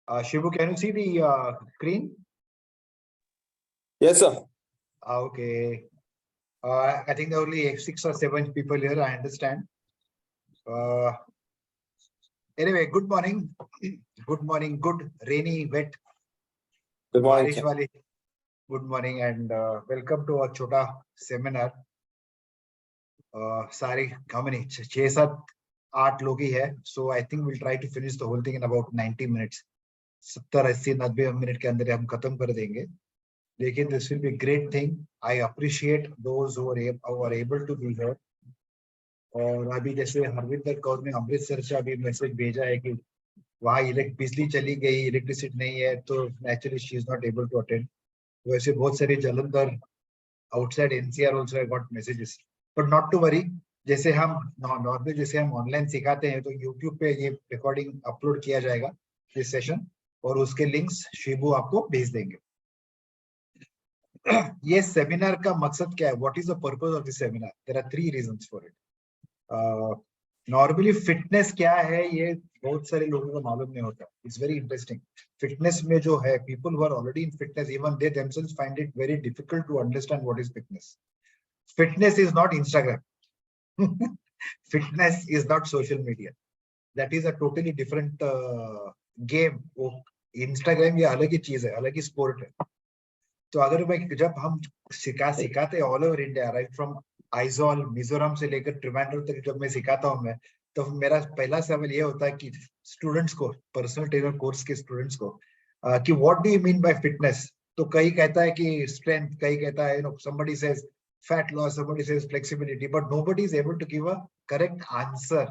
Shibu, can you see the screen? Yes, sir. Okay. I think there are only 6 or 7 people here, I understand. Anyway, good morning. Good morning. Good, rainy, wet, Good morning. बारिश वाली. Good morning and welcome to our छोटा seminar. सारी how many 6-7-8 लोग ही है. So I think we'll try to finish the whole thing in about 90 minutes. 70-80-90 minute के अंदर हम खत्म कर देंगे. लेकिन this will be a great thing. I appreciate those who are able to be here. और अभी जैसे हरविंदर कौर ने अमृतसर से अभी मैसेज भेजा है कि वहाँ बिजली चली गई, इलेक्ट्रिसिटी नहीं है, तो naturally she is not able to attend. वैसे बहुत सारे Jalandhar outside NCR also I got messages, but not to worry. जैसे हम नॉर्मली जैसे हम ऑनलाइन सिखाते हैं, तो यूट्यूब पे ये रिकॉर्डिंग अपलोड किया जाएगा इस सेशन, और उसके लिंक्स शिबू आपको भेज देंगे. ये सेमिनार का मकसद क्या है? What is the purpose of this seminar? There are 3 reasons for it. Normally fitness क्या है ये बहुत सारे लोगों को मालूम नहीं होता. It's very interesting. फिटनेस में जो है, people who are already in fitness, even they themselves find it very difficult to understand what is fitness. Fitness is not Instagram. Fitness is not social media. That is a totally different game. वो Instagram ये अलग ही चीज है, अलग ही sport है. तो अगर मैं जब हम सिखाते all over India, right from Aizawl Mizoram से लेकर ट्रिवेंड्रम तक जब मैं सिखाता हूँ मैं, तो मेरा पहला सवाल ये होता है कि स्टूडेंट्स को, पर्सनल ट्रेनर कोर्स के स्टूडेंट्स को, कि what do you mean by fitness. तो कई कहता है कि स्ट्रेंथ, कई कहता है somebody says fat loss, somebody says flexibility, but nobody is able to give a correct answer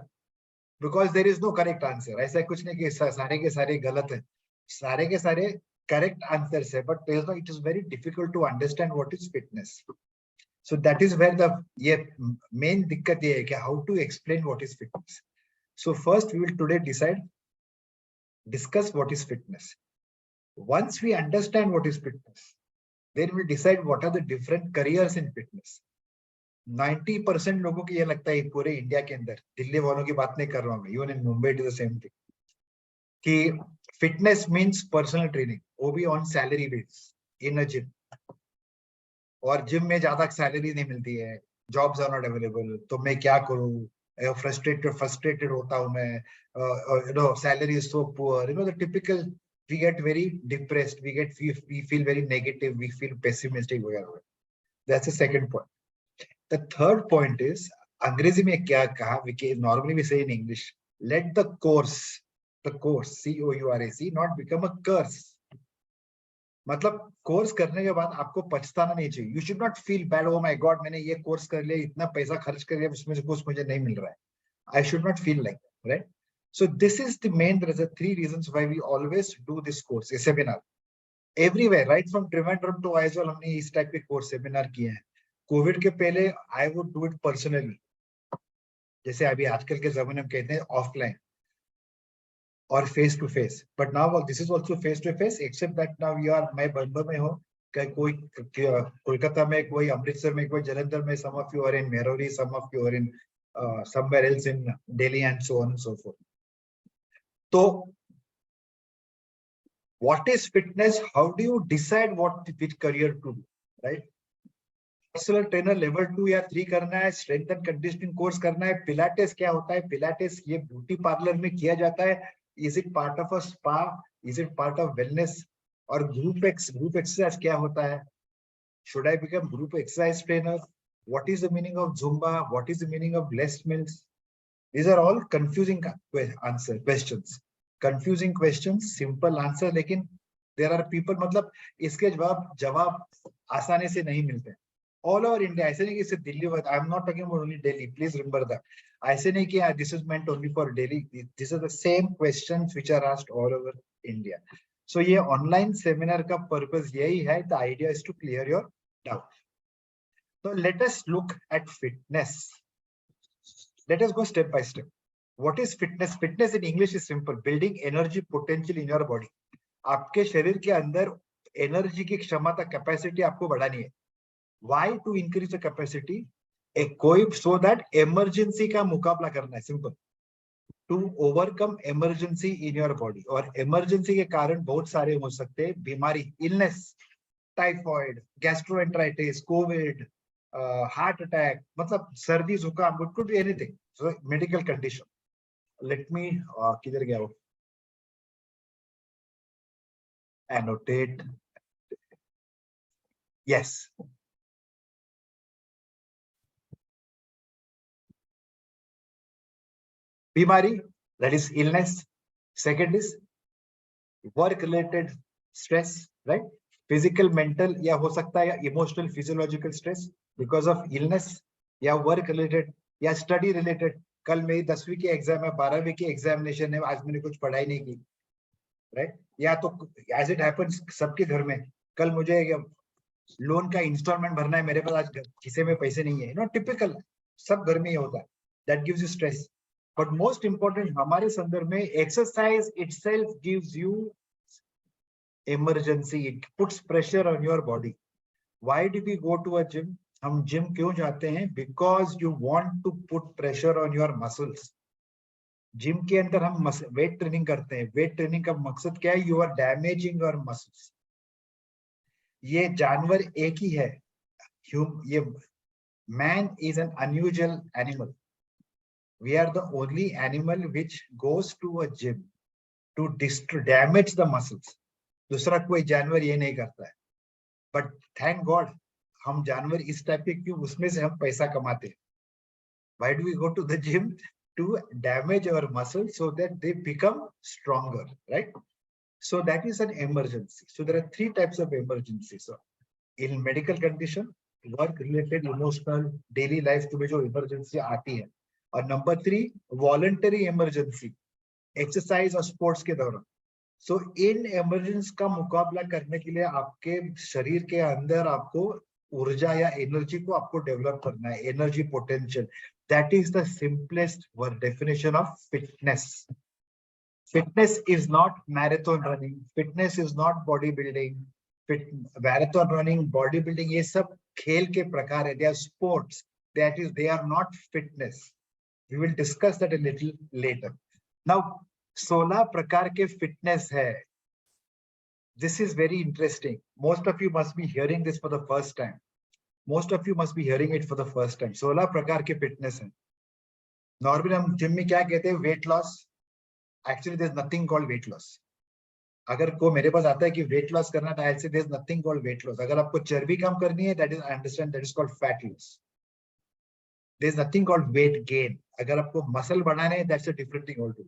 because there is no correct answer. ऐसा कुछ नहीं कि सारे के सारे गलत है, सारे के सारे correct answers है, but it is very difficult to understand what is fitness. So that is where the main दिक्कत ये है कि how to explain what is fitness. So first we will today discuss what is fitness. Once we understand what is fitness, then we'll decide what are the different careers in fitness. 90% लोगों की ये लगता है पूरे India के अंदर, दिल्ली वालों की बात नहीं कर रहा हूँ मैं, even in Mumbai it is the same thing, कि fitness means personal training, वो भी on salary base in a gym. और जिम में ज्यादा सैलरी नहीं मिलती है, जॉब्स आर नॉट अवेलेबल, तो मैं क्या करूं, फ्रस्ट्रेटेड होता हूं मैं, salary is so poor, the typical, we get very depressed, we feel very negative, we feel pessimistic वगैरह. That's the second point. The third point is, अंग्रेजी में क्या कहा, normally we say in English, let the course COURSE not become a curse. मतलब course करने के बाद आपको पछताना नहीं चाहिए. You should not feel bad, oh my god मैंने ये कोर्स कर लिया, इतना पैसा खर्च कर लिया, उसमें से कुछ मुझे नहीं मिल रहा है. I should not feel like that, right? So this is the main, there are 3 reasons why we always do this course, a seminar everywhere, right from Trivandrum to Aizawl. हमने इस टाइप के कोर्स सेमिनार किए हैं. कोविड के पहले I would do it personally, जैसे अभी आजकल के जमाने में कहते हैं ऑफलाइन और face to face, but now this is also face to face, except that now you are, मैं बंबई में हूँ, कोई कोलकाता में, कोई अमृतसर में, कोई जलंधर में, some of you are in Mehrauli, some of you are in somewhere else in Delhi and so on and so forth. So what is fitness? How do you decide which career to do, right? Personal trainer level 2 या 3 करना है, strength and conditioning course करना है, Pilates क्या होता है, Pilates ये beauty parlour में किया जाता है, is it part of a spa, is it part of wellness, और group exercise क्या होता है, should I become group exercise trainer, what is the meaning of Zumba, what is the meaning of blessed meals? These are all confusing questions, confusing questions, simple answer, लेकिन there are people, मतलब इसके जवाब आसानी से नहीं मिलते all over India. ऐसे नहीं कि सिर्फ Delhi, I am not talking about only Delhi, please remember that. ऐसे नहीं कि this is meant only for Delhi. These are the same questions which are asked all over India. So ये online seminar का purpose यही है. The idea is to clear your doubt. So let us look at fitness. Let us go step by step. What is fitness? Fitness in English is simple: building energy potential in your body. आपके शरीर के अंदर energy की क्षमता, capacity आपको बढ़ानी है. Why to increase the capacity? So that emergency का मुकाबला करना है. Simple. To overcome emergency in your body. और इमरजेंसी के कारण बहुत सारे हो सकते हैं बीमारी, illness, typhoid, gastroenteritis, covid, heart attack, मतलब सर्दी जुकाम, it could be anything, so medical condition. Let me किधर गया वो, एनोटेट, यस। बीमारी, that is illness. Second is work related stress, right? Physical, mental, या हो सकता है या emotional, physiological stress because of illness, या work related, या study related। कल मेरी 10वीं की एग्जाम है, 12वीं की एग्जामिनेशन है, आज मैंने कुछ पढ़ाई नहीं की, राइट? या तो एज इट हैपेंस सबके घर में, कल मुझे लोन का इंस्टॉलमेंट भरना है, मेरे पास आज खिसे में पैसे नहीं है, टिपिकल, सब घर में ही होता है, that gives you stress. But most important हमारे संदर्भ में, exercise itself gives you emergency, it puts pressure on your body. Why do we go to a gym? हम जिम क्यों जाते हैं? Because you want to put pressure on your muscles. Gym के अंदर हम वेट ट्रेनिंग करते हैं। Weight training का मकसद क्या है? You are damaging your muscles. ये जानवर एक ही है, ये man is an unusual animal. We are the only animal which goes to a gym to damage the muscles. दूसरा कोई जानवर ये नहीं करता है। But thank God, हम जानवर इस टाइप के क्यों, उसमें से हम पैसा कमाते हैं। Why do we go to the gym? To damage our muscles so that they become stronger, right? So that is an emergency. So there are 3 types of emergencies. So in medical condition, work related, emotional, daily life में जो emergency आती है। और number 3 voluntary emergency, exercise और sports के दौरान। सो in emergency का मुकाबला करने के लिए आपके शरीर के अंदर आपको ऊर्जा या एनर्जी को आपको डेवलप करना है, energy potential. That is the simplest definition of fitness. Fitness is not marathon running, fitness is not body building. Marathon running, body building, ये सब खेल के प्रकार है, they are sports, that is they are not fitness. We will discuss that a little later. Now 16 प्रकार के fitness है। This is very interesting. Most of you must be hearing this for the first time. Most of you must be hearing it for the first time. 16 प्रकार के fitness है। Normally हम gym में क्या कहते हैं? Weight loss. Actually there is nothing called weight loss. अगर को मेरे पास आता है कि वेट लॉस करना है, there is nothing called weight loss. अगर आपको चर्बी कम करनी है, that is, I understand, that is called fat loss. There is nothing called weight gain. अगर आपको मसल बढ़ाना है, that's a different thing all too.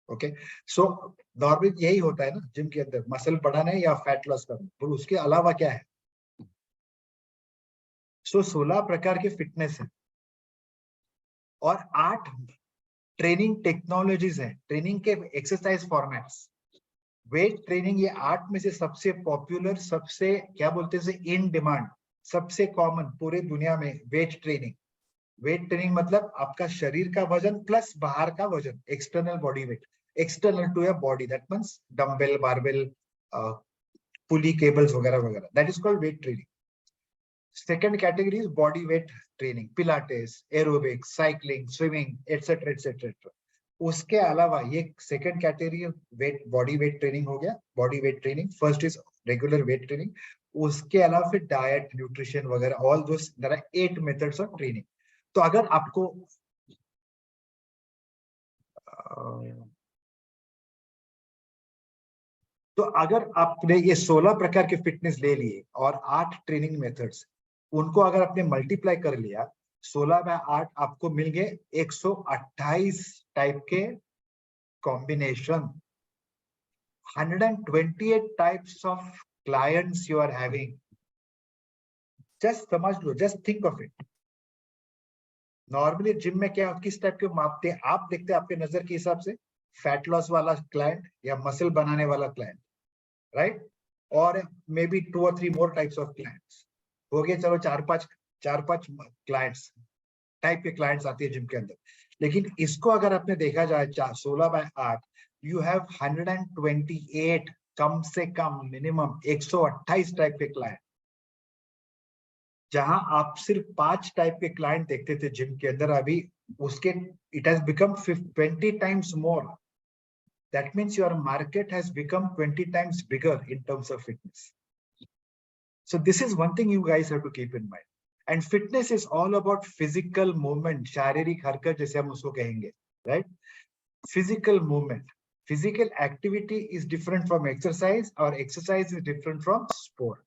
Okay, so normally यही होता है ना जिम के अंदर, मसल बढ़ाना है या फैट लॉस करना, पर उसके अलावा क्या है? सो 16 प्रकार के फिटनेस है और 8 ट्रेनिंग टेक्नोलॉजीज है, ट्रेनिंग के एक्सरसाइज फॉर्मेट्स। वेट ट्रेनिंग ये 8 में से सबसे पॉपुलर, सबसे क्या बोलते हैं, इन डिमांड, सबसे कॉमन पूरे दुनिया में वेट ट्रेनिंग। वेट ट्रेनिंग मतलब आपका शरीर का वजन प्लस बाहर का वजन, external body weight, external to your body, that means dumbbell, barbell, pulley, cables वगैरह वगैरह, that is called weight training. Second category is body weight training, pilates, aerobics, cycling, swimming, etcetera etcetera. उसके अलावा ये second category weight, body weight training हो गया, body weight training. First is regular weight training, उसके अलावा फिर diet, nutrition वगैरह, all those, there are 8 methods of training. तो अगर आपको तो अगर आपने ये 16 प्रकार के फिटनेस ले लिए और 8 ट्रेनिंग मेथड्स, उनको अगर आपने मल्टीप्लाई कर लिया, 16 by 8 आपको मिल गए 128 टाइप के combination, 128 types of clients you are having. Just समझ लो, just think of it. Normally gym में क्या, किस टाइप के मापते हैं आप? देखते हैं आपके नजर के हिसाब से फैट लॉस वाला क्लाइंट या मसल बनाने वाला क्लाइंट, राइट? और may be 2 or 3 more types of clients हो गए। चलो 4-5 क्लाइंट्स, टाइप के क्लाइंट्स आते हैं जिम के अंदर। लेकिन इसको अगर आपने देखा जाए 16 by 8, यू हैव 128, कम से कम मिनिमम 128 टाइप के क्लाइंट। जहां आप सिर्फ 5 टाइप के क्लाइंट देखते थे जिम के अंदर, अभी उसके it has become 20 times more. That means your market has become 20 times bigger in terms of fitness. So this is one thing you guys have to keep in mind. And fitness is all about physical movement, शारीरिक हरकत जैसे हम उसको कहेंगे, right? Physical movement. Physical activity is different from exercise, or exercise is different from sport.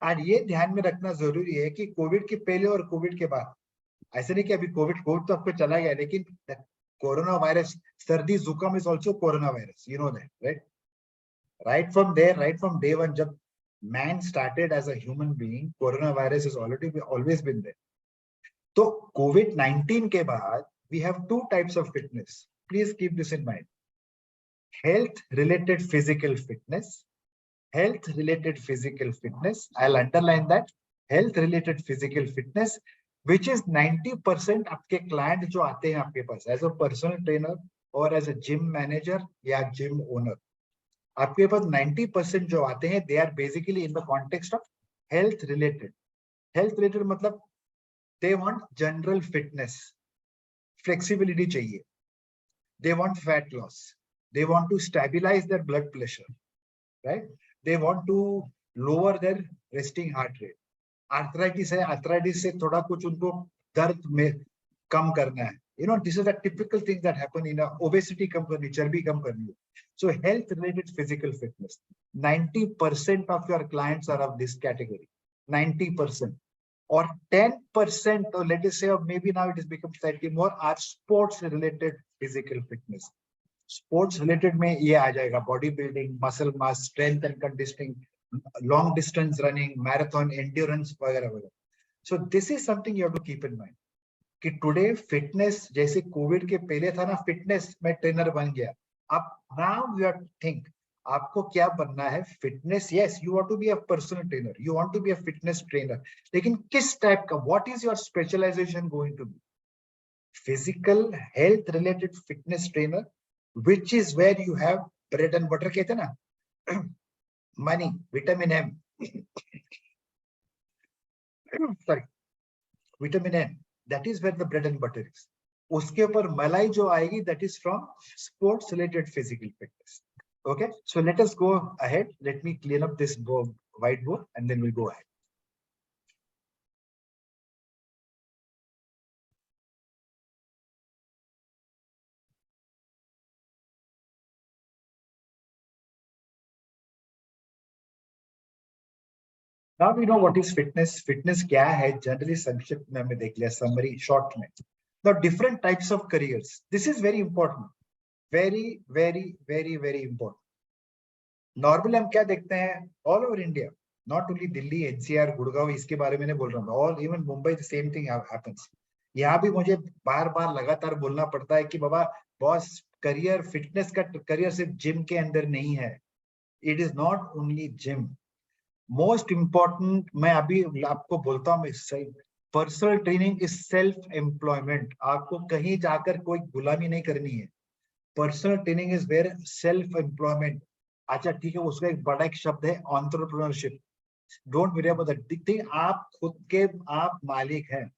और ये ध्यान में रखना जरूरी है कि कोविड के पहले और कोविड के बाद, ऐसे नहीं कि अभी कोविड तो आपको चला गया, लेकिन कोरोना वायरस, सर्दी जुकाम is also corona virus, you know that, right? Right from there, right from day one, जब man started as a human being, coronavirus has always been there. So COVID-19 के बाद we have two types of fitness. Please keep this in mind. Health related physical fitness. Health related physical fitness. I'll underline that. Health related physical fitness, which is 90% आपके client जो आते हैं आपके पास as a personal trainer or as a gym manager या gym owner, आपके पास 90% जो आते हैं, they are basically in the context of health related. Health related मतलब they want general fitness, flexibility चाहिए, they want fat loss, they want to stabilize their blood pressure, right? They want to lower their resting heart rate. Arthritis है, arthritis से थोड़ा कुछ उनको दर्द में कम करना है. You know, this is a typical thing that happen in a obesity कम करनी, चर्बी कम करनी. So health related physical fitness, 90% of your clients are of this category, 90%. Or 10%, or let us say, or maybe now it has become slightly more, are sports related physical fitness. Sports related में ये आ जाएगा bodybuilding, muscle mass, strength and conditioning, long distance running, marathon, endurance वगैरह वगैरह. So this is something you have to keep in mind. कि today fitness जैसे Covid के पहले था ना, फिटनेस में ट्रेनर बन गया, अब नाउ यू आर थिंक आपको क्या बनना है, fitness. Yes, you want to be a personal trainer, you want to be a fitness trainer, लेकिन किस टाइप का, what is your specialization going to be? Physical health related fitness trainer, which is where you have bread and butter, कहते हैं ना, money, vitamin M, sorry, vitamin M, that is where the bread and butter is. उसके ऊपर मलाई जो आएगी, that is from sports related physical fitness. Okay, so let us go ahead. Let me clean up this whiteboard and then we'll go ahead. Now we know what is fitness. Fitness क्या है generally, संक्षिप्त में हमें देख लिया, summary short में. Now different types of careers. This is very important, very very very very important. Normally हम क्या देखते हैं, all over India, not only Delhi, NCR, Gurgaon, इसके बारे में नहीं बोल रहा हूँ, all even Mumbai same thing happens. यहाँ भी मुझे बार बार लगातार बोलना पड़ता है कि बाबा बॉस, करियर, फिटनेस का करियर सिर्फ जिम के अंदर नहीं है. It is not only gym. Most important, मैं अभी आपको बोलता हूँ, personal training is self employment. आपको कहीं जाकर कोई गुलामी नहीं करनी है. Personal training is where self employment. अच्छा ठीक है, उसका एक बड़ा एक शब्द है entrepreneurship. Don't worry about that thing. आप खुद के आप मालिक हैं.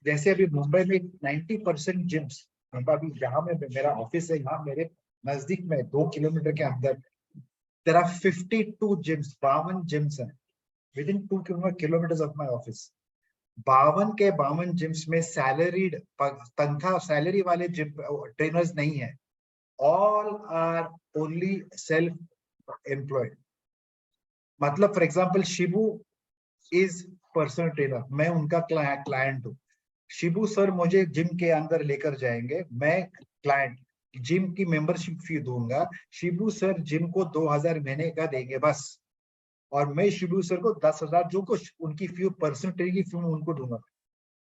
जैसे अभी मुंबई में 90% जिम्स, अभी जहां में मेरा ऑफिस है, यहाँ मेरे नजदीक में 2 किलोमीटर के अंदर there are 52 gyms, 52 gyms हैं within 2 kilometers of my office. 52 के 52 gyms में सैलरीड, तनख्वाह सैलरी वाले जिम ट्रेनर्स नहीं है. All are only self-employed. मतलब for example Shibu is personal trainer, मैं उनका क्लाइंट हूँ. शिबू सर मुझे जिम के अंदर लेकर जाएंगे, मैं क्लाइंट, जिम की मेंबरशिप फी दूंगा, शिबू सर जिम को 2000 महीने का देंगे बस, और मैं शिबू सर को 10,000 जो कुछ उनकी फी, पर्सनल ट्रेनर की फी उनको दूंगा.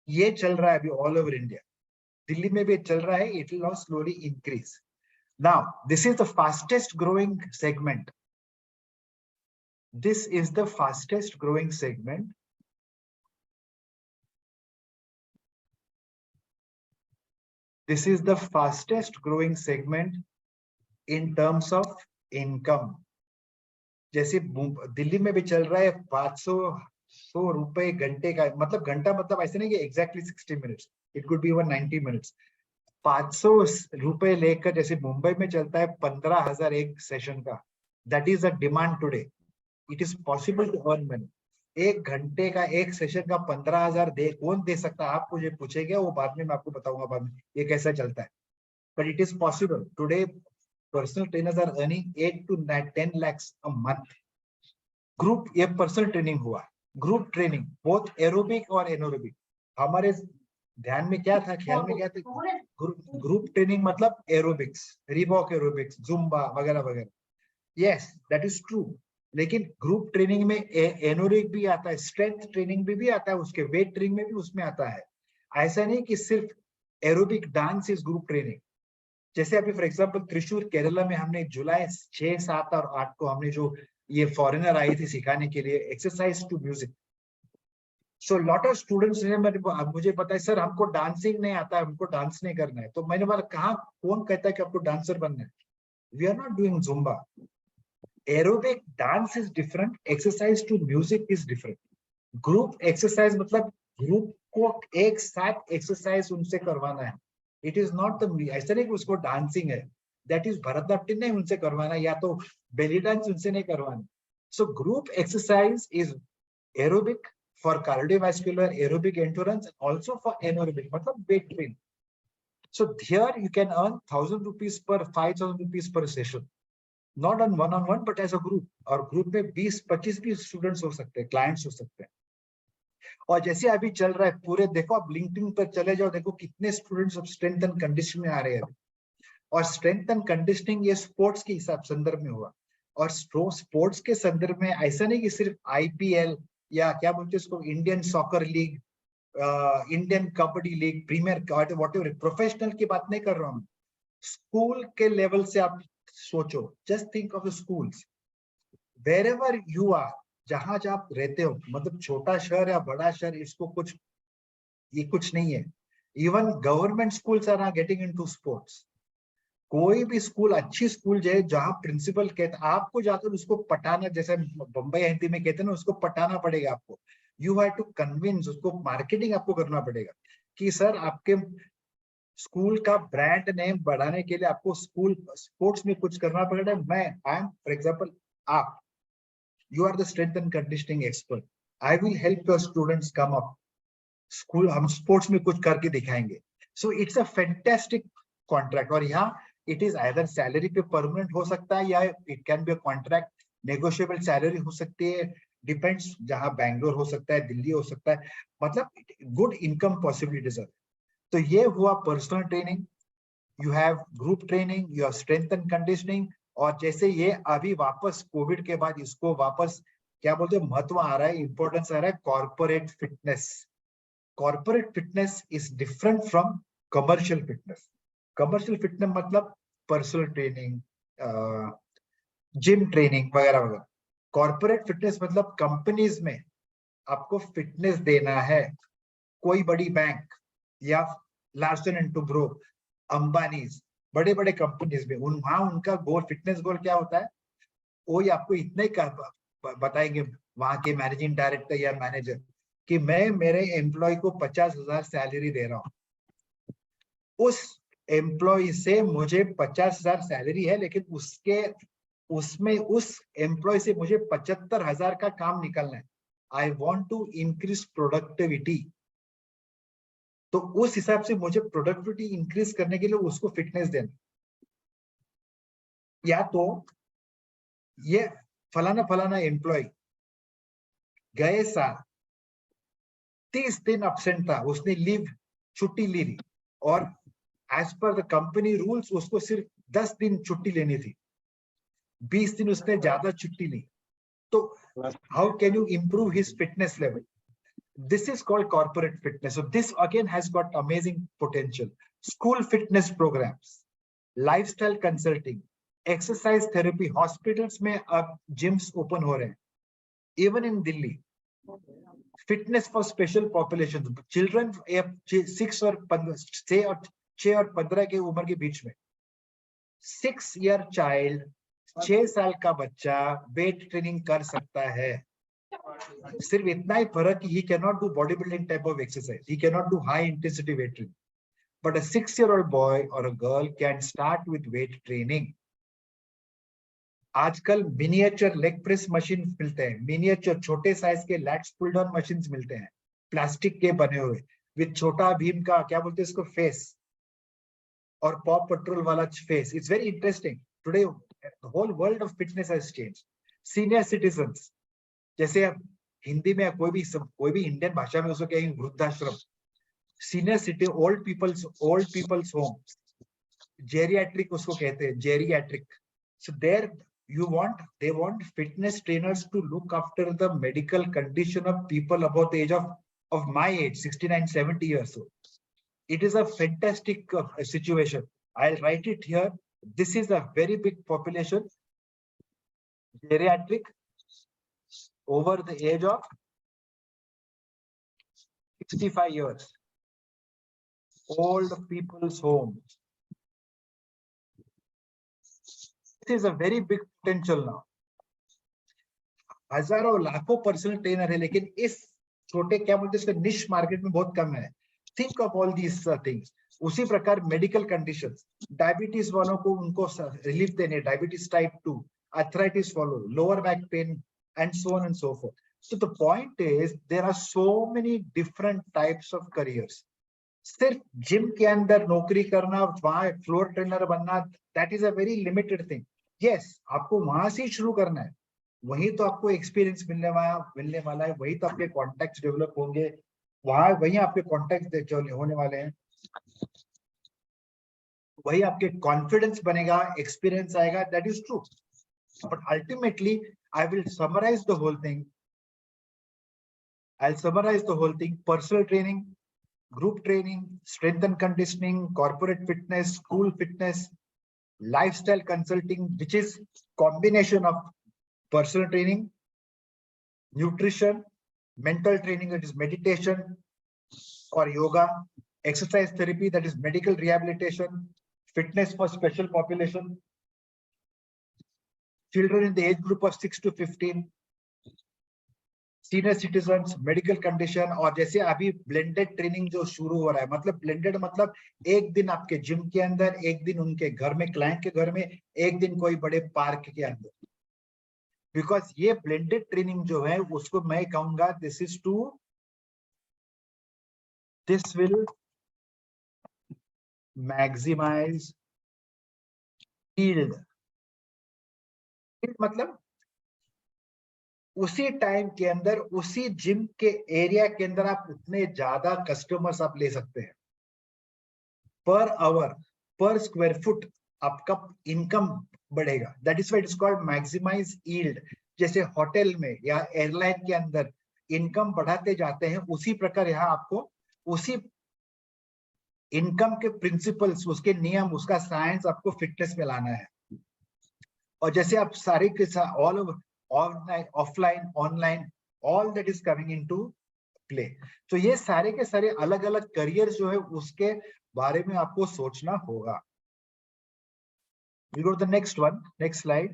ये चल रहा है अभी ऑल ओवर इंडिया. दिल्ली में भी चल रहा है. It will now slowly increase. Now, this is the fastest growing segment. This is the fastest growing segment. This is the fastest growing segment in terms of income. जैसे दिल्ली में भी चल रहा है 500 रुपए घंटे का, मतलब घंटा मतलब ऐसे नहीं कि exactly 60 minutes. It could be even 90 minutes. 500 रुपए लेकर, जैसे मुंबई में चलता है 15,000 एक सेशन का. That is the demand today. It is possible to earn money. एक घंटे का एक सेशन का 15,000 दे, कौन दे सकता है? आप मुझे पूछेंगे, वो बाद में मैं आपको बताऊंगा बाद में ये कैसा चलता है. But it is possible. Today, personal trainers are earning 8 to 10 lakhs a month. Group, ये पर्सनल ट्रेनिंग हुआ. ग्रुप ट्रेनिंग बोथ एरोबिक और एनोरोबिक. हमारे ध्यान में क्या था, ख्याल में क्या था? ग्रुप ट्रेनिंग मतलब एरोबिक्स, रिबॉक एरोबिक्स, जुम्बा वगैरह वगैरह. Yes, that is true. लेकिन ग्रुप ट्रेनिंग में एनोरिक भी आता है, स्ट्रेंथ ट्रेनिंग भी आता है, उसके वेट ट्रेनिंग में भी उसमें आता है. ऐसा नहीं कि सिर्फ aerobic dance is group training. जैसे अभी फॉर एग्जांपल त्रिशूर केरला में हमने जुलाई 6, 7 और 8 को हमने जो ये फॉरेनर आई थी सिखाने के लिए exercise to music. So lot of students ने मुझे पता है सर हमको डांसिंग नहीं आता है, हमको डांस नहीं करना है. तो मैंने बोला कहाँ, कौन कहता है कि आपको डांसर बनना है? We are not doing zumba. Aerobic dance is different, exercise to music is different. Group exercise मतलब ग्रुप को एक साथ एक्सरसाइज उनसे करवाना है. इट इज नॉट द, ऐसा नहीं कि उसको डांसिंग है, दैट इज भरतनाट्यम नहीं उनसे करवाना, या तो बेली डांस उनसे नहीं करवाना. So group exercise is aerobic for cardiovascular, aerobic endurance, also for anaerobic, मतलब weight training. So here you can earn 1,000 rupees per 5,000 rupees per session, not on one, but as a group. और group में 20-25 भी students हो सकते हैं, clients हो सकते हैं. और जैसे अभी चल रहा है पूरे, देखो आप लिंक्डइन पर चले जाओ, देखो कितने स्टूडेंट्स अब स्ट्रेंथ एंड कंडीशनिंग में आ रहे हैं. और स्ट्रेंथ एंड कंडीशनिंग ये स्पोर्ट्स के हिसाब संदर्भ में हुआ. और स्पोर्ट्स के संदर्भ में ऐसा नहीं कि सिर्फ आईपीएल या क्या बोलते हैं उसको, Indian soccer league, Indian kabaddi league, premier, whatever, professional की बात नहीं कर रहा हूँ. स्कूल के लेवल से आप सोचो, just think of the schools wherever you are, जहां आप रहते हो, मतलब छोटा शहर या बड़ा शहर, इसको कुछ, ये कुछ नहीं है. Even government schools are getting into sports. कोई भी स्कूल, अच्छी स्कूल जो है, जहां प्रिंसिपल कहता है आपको जाकर उसको पटाना, जैसे बम्बई हिंदी में कहते हैं ना, उसको पटाना पड़ेगा आपको. यू हैव टू कन्विंस, उसको मार्केटिंग आपको करना पड़ेगा कि सर आपके स्कूल का ब्रांड नेम बढ़ाने के लिए आपको स्कूल स्पोर्ट्स में कुछ करना पड़ेगा. मैं, आई एम फॉर एग्जाम्पल, आप, you are the strength and conditioning expert, I will help your students come up. School, हम स्पोर्ट्स में कुछ करके दिखाएंगे. So it's a fantastic contract. और यहाँ इट इज आइदर सैलरी पे परमानेंट हो सकता है, या it can be a contract, negotiable salary हो सकती है, डिपेंड्स. जहां बैंगलोर हो सकता है, दिल्ली हो सकता है, मतलब गुड इनकम पॉसिबिलिटीज है. तो ये हुआ personal training. You have group training, you have strength and conditioning. और जैसे ये अभी वापस कोविड के बाद इसको वापस क्या बोलते हैं, महत्व आ रहा है, इंपॉर्टेंस आ रहा है, corporate fitness. Corporate fitness is different from commercial fitness. Commercial fitness मतलब पर्सनल ट्रेनिंग, जिम ट्रेनिंग वगैरह वगैरह. कॉर्पोरेट फिटनेस मतलब कंपनीज में आपको फिटनेस देना है. कोई बड़ी बैंक या लार्सन एंड टुब्रो, अंबानीज, बड़े बड़े कंपनीज में वहां उनका गोल, फिटनेस गोल क्या होता है, वो आपको इतना ही बताएंगे वहां के मैनेजिंग डायरेक्टर या मैनेजर कि मैं मेरे एम्प्लॉय को 50,000 सैलरी दे रहा हूँ. उस एम्प्लॉय से मुझे 50,000 सैलरी है, लेकिन उसमें उस एम्प्लॉय से मुझे 75,000 का काम निकलना है. I want to increase productivity. तो उस हिसाब से मुझे प्रोडक्टिविटी इंक्रीज करने के लिए उसको फिटनेस देना. या तो ये फलाना फलाना एम्प्लॉय गए साल 30 दिन एब्सेंट था, उसने लीव, छुट्टी ली थी, और as per the company rules उसको सिर्फ 10 दिन छुट्टी लेनी थी, 20 दिन उसने ज्यादा छुट्टी ली. तो how can you improve his fitness level? This is called corporate fitness. So this again has got amazing potential. School fitness programs, lifestyle consulting, exercise therapy. Hospitals में अब gyms open हो रहे हैं. Even in Delhi, fitness for special populations. Children 6 और 6 और 15 के उम्र के बीच में, 6-year child, 6 साल का बच्चा वेट ट्रेनिंग कर सकता है. सिर्फ इतना ही फर्क कि he cannot do bodybuilding type of exercise, he cannot do high intensity weight training, but a 6-year-old boy or a girl can start with weight training. आजकल मिनिएचर लेग प्रेस मशीन मिलते हैं, मिनिएचर छोटे size के let's pull down machines मिलते हैं, plastic के बने हुए विद छोटा भीम का क्या बोलते हैं इसको फेस और पॉप पेट्रोल वाला face. It's very interesting. Today the whole world of fitness has changed. Senior citizens, जैसे अब हिंदी में कोई भी इंडियन भाषा में उसको कहेंगे वृद्धाश्रम, senior city, old peoples home, geriatric उसको कहते हैं, geriatric. So there they want fitness trainers to look after the medical condition of people about the age of my age, 69, 70 years old. It is a fantastic situation. I'll write it here. This is a very big population, geriatric, over the age of 65 years, old people's home. This is a very big potential now. हजारों लाखों personal trainer है, लेकिन इस छोटे क्या बोलते हैं निश मार्केट में बहुत कम है. Think of all these things. उसी प्रकार मेडिकल कंडीशंस, डायबिटीज वालों को उनको रिलीफ देने, डायबिटीज टाइप 2, आर्थराइटिस वालों, lower back pain and so on and so fourth. So the point is there are so many different types of careers. सिर्फ gym के अंदर नौकरी करना, वहां फ्लोर ट्रेनर बनना, that is a very limited thing. Yes, आपको वहां से शुरू करना है, वही तो आपको एक्सपीरियंस मिलने वाला है, वही तो आपके कॉन्टेक्ट्स डेवलप होंगे, वही आपके कॉन्टेक्ट्स होने वाले हैं, वही आपके कॉन्फिडेंस बनेगा, एक्सपीरियंस आएगा. That is true. But ultimately I will summarise the whole thing. I'll summarize the whole thing. Personal training, group training, strength and conditioning, corporate fitness, school fitness, lifestyle consulting, which is combination of personal training, nutrition, mental training, that is meditation or yoga, exercise therapy, that is medical rehabilitation, fitness for special population, children in the age group of 6 to 15, senior citizens, medical condition. और जैसे अभी blended training जो शुरू हो रहा है, मतलब blended मतलब एक दिन आपके जिम के अंदर, एक दिन उनके घर में, क्लाइंट के घर में, एक दिन कोई बड़े पार्क के अंदर. बिकॉज ये ब्लेंडेड ट्रेनिंग जो है उसको मैं कहूंगा दिस विल मैक्सिमाइज यील्ड. मतलब उसी टाइम के अंदर, उसी जिम के एरिया के अंदर आप उतने ज्यादा कस्टमर्स आप ले सकते हैं. Per hour, per square foot आपका इनकम बढ़ेगा. That is why it is called maximise yield. जैसे होटल में या एयरलाइन के अंदर इनकम बढ़ाते जाते हैं, उसी प्रकार यहाँ आपको उसी इनकम के प्रिंसिपल्स, उसके नियम, उसका साइंस आपको फिटनेस में लाना है. और जैसे आप सारे के साथ all over, online, offline, online, all that is coming into play. तो ये सारे के सारे अलग अलग करियर जो है उसके बारे में आपको सोचना होगा. We go to the next one, next slide.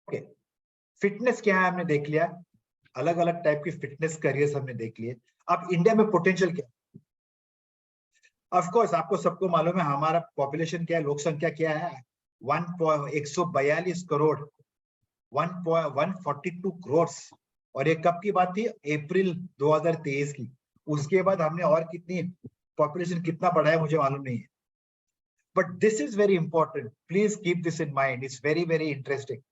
Okay, fitness क्या है हमने देख लिया, अलग अलग टाइप की फिटनेस करियर्स हमने देख लिए. अब इंडिया में पोटेंशियल क्या है? ऑफ कोर्स आपको सबको मालूम है हमारा पॉपुलेशन क्या है, लोक संख्या क्या है, 142 करोड़, 142 करोड़. और ये कब की बात थी? अप्रैल 2023 की. उसके बाद हमने और कितनी पॉपुलेशन कितना बढ़ाया मुझे मालूम नहीं है. But this is very important, please keep this in mind, it's very very interesting.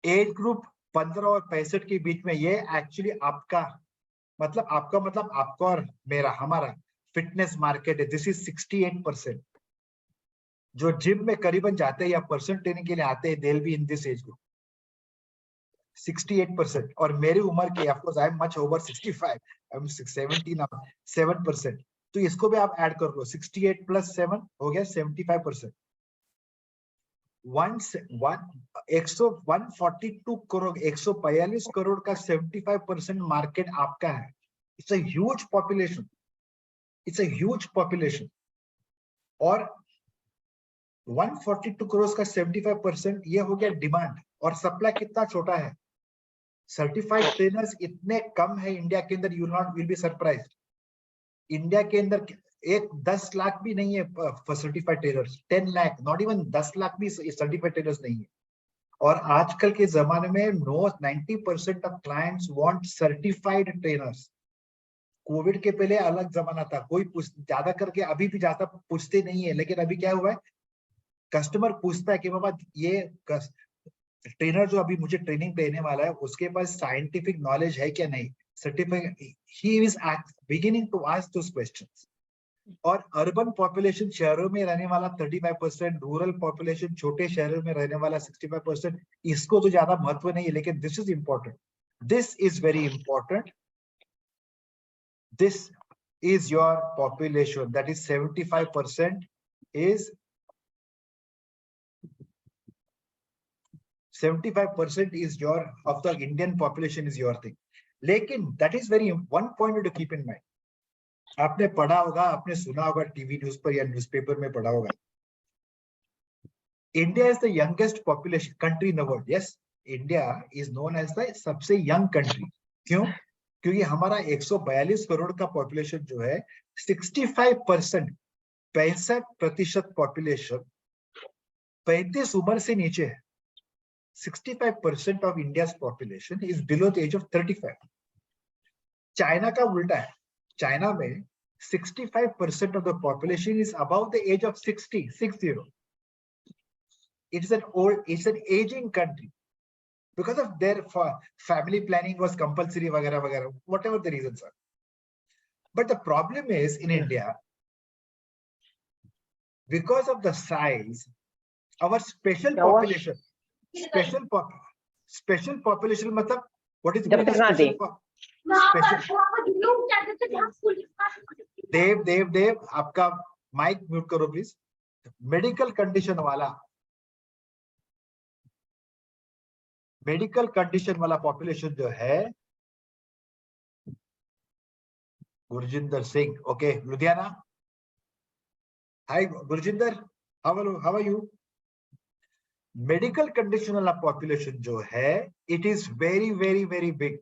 Age group 15 और 65 के बीच में, ये एक्चुअली आपका और मेरा, हमारा फिटनेस मार्केट है. This is 68%. जो जिम में करीबन जाते हैं या पर्सनल ट्रेनिंग के लिए आते हैं, they will be in this age group, 68%. और मेरी उम्र के, of course I am much over 65, I am 70 now, 7%. तो इसको भी आप ऐड कर लो, 68 + 7 हो गया 75%. 142 करोड़ 142 करोड़ का 75% मार्केट आपका है. It's a huge population. It's a huge population. और 142 करोड़ का 75% ये हो गया डिमांड. और सप्लाई कितना छोटा है. सर्टिफाइड ट्रेनर्स इतने कम है इंडिया के अंदर. You not will be surprise. India के अंदर एक 10 लाख भी नहीं है certified trainers. 10 lakh, not even 10 lakh भी सर्टिफाइड ट्रेनर्स नहीं है. और आजकल के जमाने में 90% of clients want certified trainers. Covid के पहले अलग जमाना था. कोई ज्यादा करके अभी भी ज्यादा पूछते नहीं है. लेकिन अभी क्या हुआ है, कस्टमर पूछता है कि बाबा ये ट्रेनर जो अभी मुझे ट्रेनिंग देने वाला है उसके पास साइंटिफिक नॉलेज है क्या नहीं. Certificate. He is beginning to ask those questions. और अर्बन पॉपुलेशन शहरों में रहने वाला 35%, रूरल पॉपुलेशन छोटे शहरों में रहने वाला 65%. इसको तो ज्यादा महत्व नहीं है. लेकिन this is important. This is very important. This is your population. That is 75% is 75% is your of the Indian population is your thing. लेकिन that is very one point to keep in mind. आपने पढ़ा होगा, आपने सुना होगा TV news पर या newspaper में पढ़ा होगा. India is the youngest population country in the world. Yes, India is known as the सबसे young country. क्यों? क्योंकि हमारा 142 करोड़ का पॉपुलेशन जो है 65%, 65% पॉपुलेशन 35 उम्र से नीचे है. 65% of India's population is below the age of 35. China का उल्टा है. चाइना में 65% of the population is above the age of 60. It's an aging country. Because of their family planning was compulsory, vagara, vagara, whatever the reasons are. But the problem is in India, because of the size, our special population, special population, matlab, what is special? Dev आपका mic mute करो please. Medical condition वाला population जो है, Gurjinder Singh. Okay, Ludhiana. Hi Gurjinder, how are you? Medical condition वाला population जो है, it is very very very big.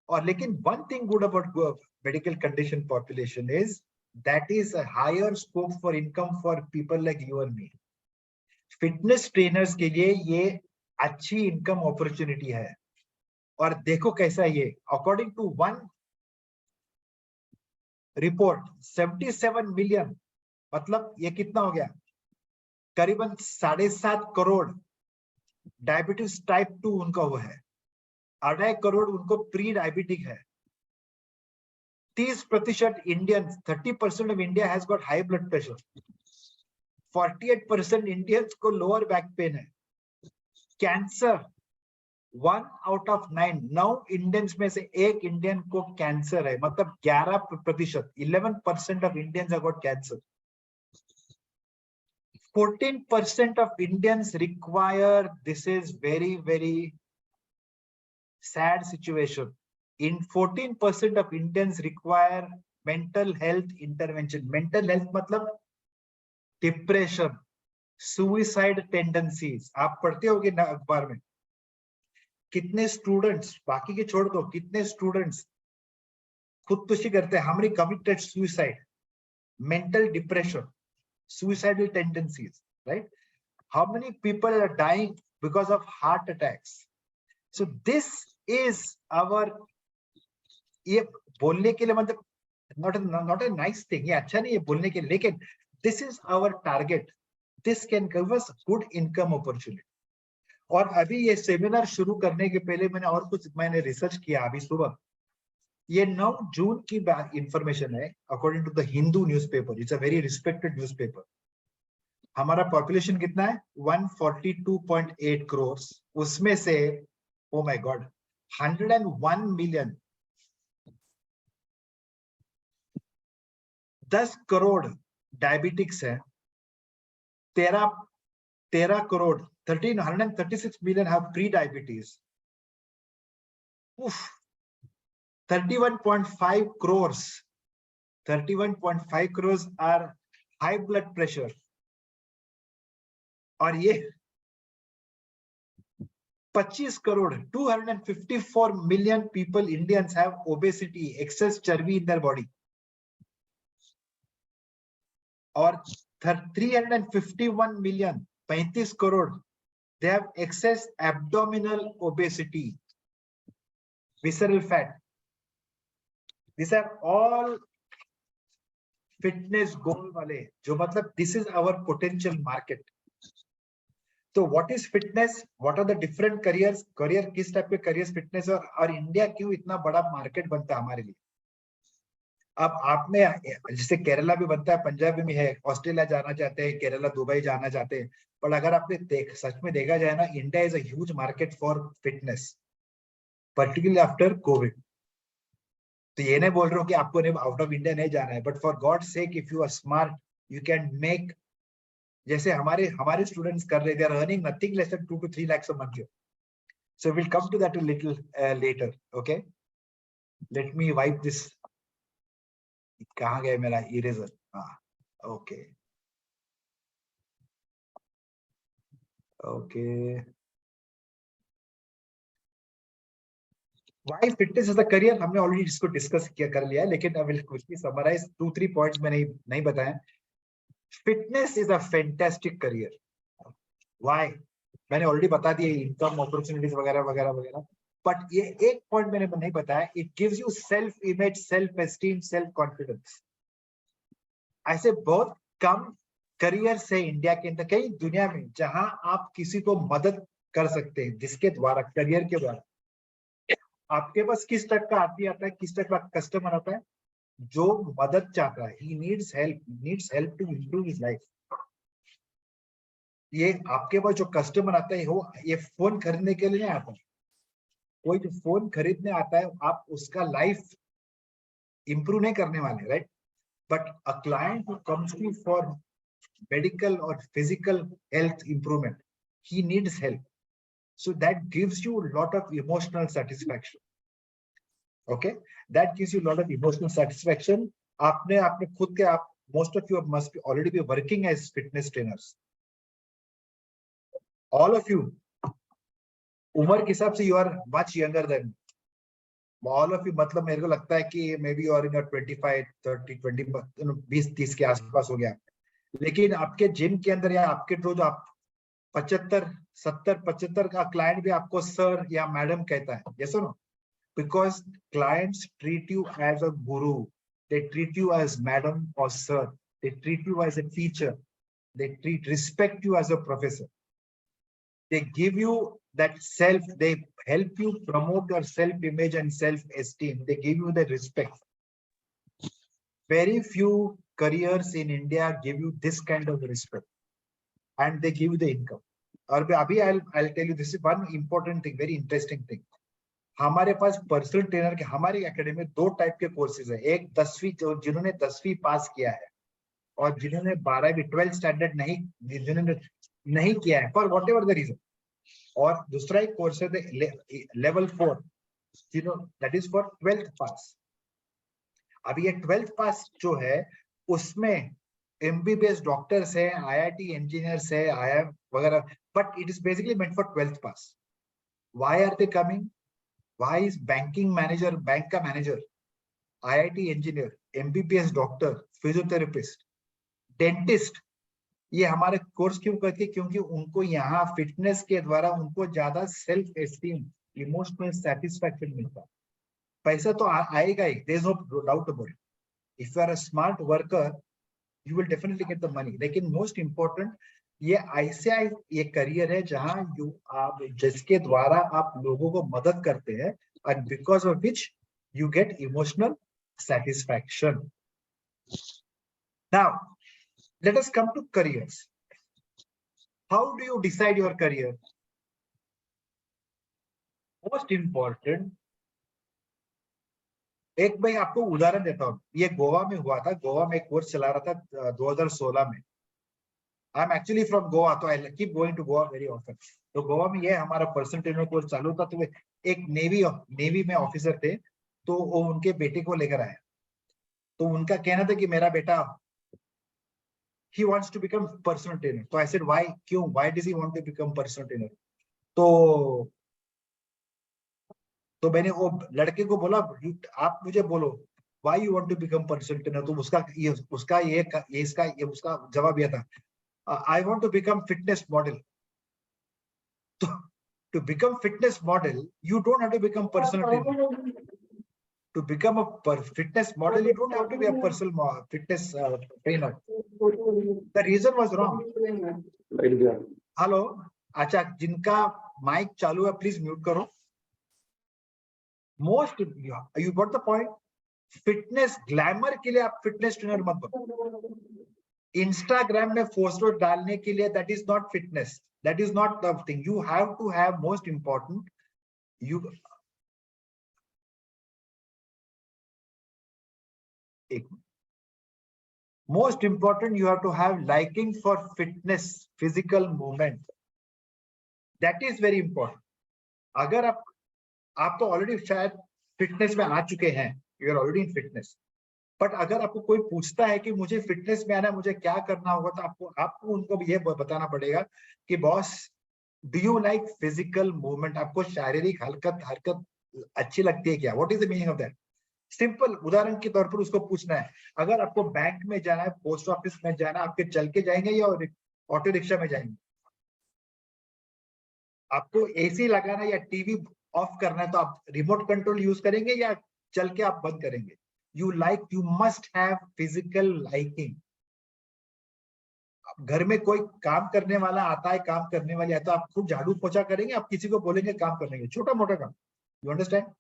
और लेकिन one thing good about medical condition population is that is a higher scope for income for people like you and me. Fitness trainers के लिए ये अच्छी income opportunity है. और देखो कैसा ये, according to one report 77 million, मतलब ये कितना हो गया, करीबन 7.5 करोड़ डायबिटीज टाइप 2 उनका वो है. 2.5 करोड़ उनको प्री डायबिटिक है. 30% Indians, 30% of India has got high blood pressure. 48% Indians को लोअर बैक पेन है. Cancer 1 out of 9. 9 इंडियंस में से एक इंडियन को कैंसर है. मतलब 11%, 11% of Indians have got cancer. 14% of Indians require, this is very very sad situation, in 14% of Indians require mental health intervention. Mental health मतलब depression, suicide tendencies. आप पढ़ते होगे ना अखबार में. कितने स्टूडेंट्स, बाकी के छोड़ दो, कितने स्टूडेंट्स खुदकुशी करते हैं. How many committed suicide, mental depression, suicidal tendencies, right? How many people are dying because of heart attacks? So this is our, ये बोलने के लिए मतलब not a nice thing, ये अच्छा नहीं है बोलने के लिए, लेकिन this is our target. This can give us good income opportunity. और अभी ये सेमिनार शुरू करने के पहले मैंने रिसर्च किया अभी सुबह. ये 9 जून की इंफॉर्मेशन है according to the Hindu newspaper. It's a very respected newspaper. हमारा पॉपुलेशन कितना है, 142.8 करोड़. उसमें से oh my god 101 million, 10 crore diabetics है. 13 crore, 136 million have pre-diabetes. 31.5 crores. 31.5 crores are high blood pressure. और ये 25 crore, 254 million people, Indians have obesity, excess चर्बी in their body. और 351 million, 35 crore, they have excess abdominal obesity, visceral fat. These are all fitness goal वाले, जो मतलब this is our potential market. So what is fitness? What are the different careers? Career किस type के careers fitness और India क्यों इतना बड़ा market बनता है हमारे लिए? अब आप में जैसे केरला भी बनता है, पंजाब में है, ऑस्ट्रेलिया जाना चाहते हैं, केरला दुबई जाना चाहते हैं, पर अगर आपने सच में देखा जाए ना, India is a huge market for fitness, particularly after Covid. तो ये नहीं बोल रहा हूँ कि आपको आउट ऑफ इंडिया नहीं जाना है, but for god sake if you are smart you can make, जैसे हमारे स्टूडेंट्स कर रहे, they are earning nothing less than 2 to 3 lakhs a month. So we'll come to that a little later. Okay, let me wipe this. कहाँ गया मेरा eraser? हाँ, okay. Okay. Why fitness is a career? हमने already इसको discuss किया कर लिया है, लेकिन I will quickly summarize 2-3 points मैंने नहीं बताए. Fitness is a fantastic career. Why? मैंने ऑलरेडी बता दिया, इनकम अपॉर्चुनिटीज वगैरह वगैरह वगैरह, बट ये एक पॉइंट मैंने नहीं बताया, it gives you self image, self esteem, self confidence. ऐसे बहुत कम करियर्स है इंडिया के अंदर, कई दुनिया में, जहां आप किसी को मदद कर सकते हैं, जिसके द्वारा, करियर के द्वारा. आपके पास किस टाइप का आदमी आता है, किस टाइप का कस्टमर आता है? जो मदद चाहता है, he needs help to improve his life. ये आपके पास जो कस्टमर आता है, वो ये फोन खरीदने के लिए नहीं आता. कोई जो फोन खरीदने आता है, आप उसका लाइफ इंप्रूव नहीं करने वाले, right? But a client who comes to for medical और physical health improvement, he needs help. So that gives you a lot of emotional satisfaction. Okay, that gives you a lot of emotional satisfaction. आपने खुद के, आप, most of you must be already be working as fitness trainers. All of you, उम्र के हिसाब से you are much younger than all of you. मतलब मेरे को लगता है कि maybe you are in your 25, 30, 20, 20-30 के आसपास हो गया. लेकिन आपके जिम के अंदर या आपके जो आप 75 का क्लाइंट भी आपको सर या मैडम कहता है. yes or no? Because clients treat you as a guru, they treat you as madam or sir, they treat you as a teacher, they respect you as a professor, they give you that self, they help you promote your self image and self esteem, they give you the respect. Very few careers in India give you this kind of respect, and they give you the income. और अभी I'll tell you this is one important thing, very interesting thing. हमारे पास personal trainer के, हमारी academy में 2 type के courses है. एक 10वीं, जिन्होंने 10वीं पास किया है, और जिन्होंने 12वीं 12th स्टैंडर्ड जिन्होंने नहीं किया है for whatever the reason. और दूसरा एक कोर्स है level 4, that is for 12th pass. अभी ये 12th पास जो है, उसमें MBBS डॉक्टर्स है, IIT इंजीनियर्स है, IIM वगैरह, but it is basically meant for 12th pass. Why are they coming? Why is banking manager, bank का manager, IIT engineer, MBBS doctor, physiotherapist, dentist, ये हमारे course क्यों करते हैं? क्योंकि उनको यहाँ फिटनेस के द्वारा उनको ज्यादा सेल्फ एस्टीम, इमोशनल सेटिस्फैक्शन मिलता है. पैसा तो आएगा ही, there is no doubt about it. If you are a smart worker you will definitely get the money. लेकिन मोस्ट इंपॉर्टेंट, ये ऐसे ये करियर है जहां आप, जिसके द्वारा आप लोगों को मदद करते हैं, and because of which you get emotional satisfaction. Now let us come to careers. How do you decide your career? Most important, एक मैं आपको उदाहरण देता हूँ. ये गोवा में हुआ था. गोवा में एक कोर्स चला रहा था 2016 में. I am actually from Goa, तो I keep going to Goa very often. तो गोवा में ये हमारा पर्सनल ट्रेनर कोर्स चालू था, तो एक नेवी में ऑफिसर थे, तो वो उनके बेटे को लेकर आया। तो उनका कहना था कि मेरा बेटा he wants to become personal trainer. तो I said why, क्यों, why does he want to become personal trainer? तो मैंने वो लड़के को बोला, आप मुझे बोलो why you want to become personal trainer? तो उसका जवाब ये था, I want to become fitness model. तो to become fitness model, you don't have to become personal trainer. To become a fitness model, you don't have to be a personal fitness trainer. The reason was wrong. Hello, अच्छा, जिनका mic चालू है please mute करो। Most you got the point. Fitness glamour के लिए आप fitness trainer मत बनो। इंस्टाग्राम में फोटो डालने के लिए that is not fitness, that is not the thing. You have to have most important you most important, you have to have liking for fitness, physical movement. That is very important. अगर आप तो already शायद fitness में आ चुके हैं, you are already in fitness, but अगर आपको कोई पूछता है कि मुझे फिटनेस में आना, मुझे क्या करना होगा, तो आपको उनको भी ये बताना पड़ेगा कि boss, do you like physical movement? आपको शारीरिक हरकत अच्छी लगती है क्या? What is the meaning of that? Simple उदाहरण के तौर पर उसको पूछना है, अगर आपको बैंक में जाना है, पोस्ट ऑफिस में जाना, आपके चल के जाएंगे या ऑटो रिक्शा में जाएंगे? आपको एसी लगाना या टीवी ऑफ करना है, तो आप रिमोट कंट्रोल यूज करेंगे या चल के आप बंद करेंगे? You must have physical liking. घर में कोई काम करने वाला आता है, काम करने वाले आता है, आप खुद झाड़ू पोछा करेंगे, आप किसी को बोलेंगे काम करने के, छोटा मोटा काम, यू अंडरस्टैंड?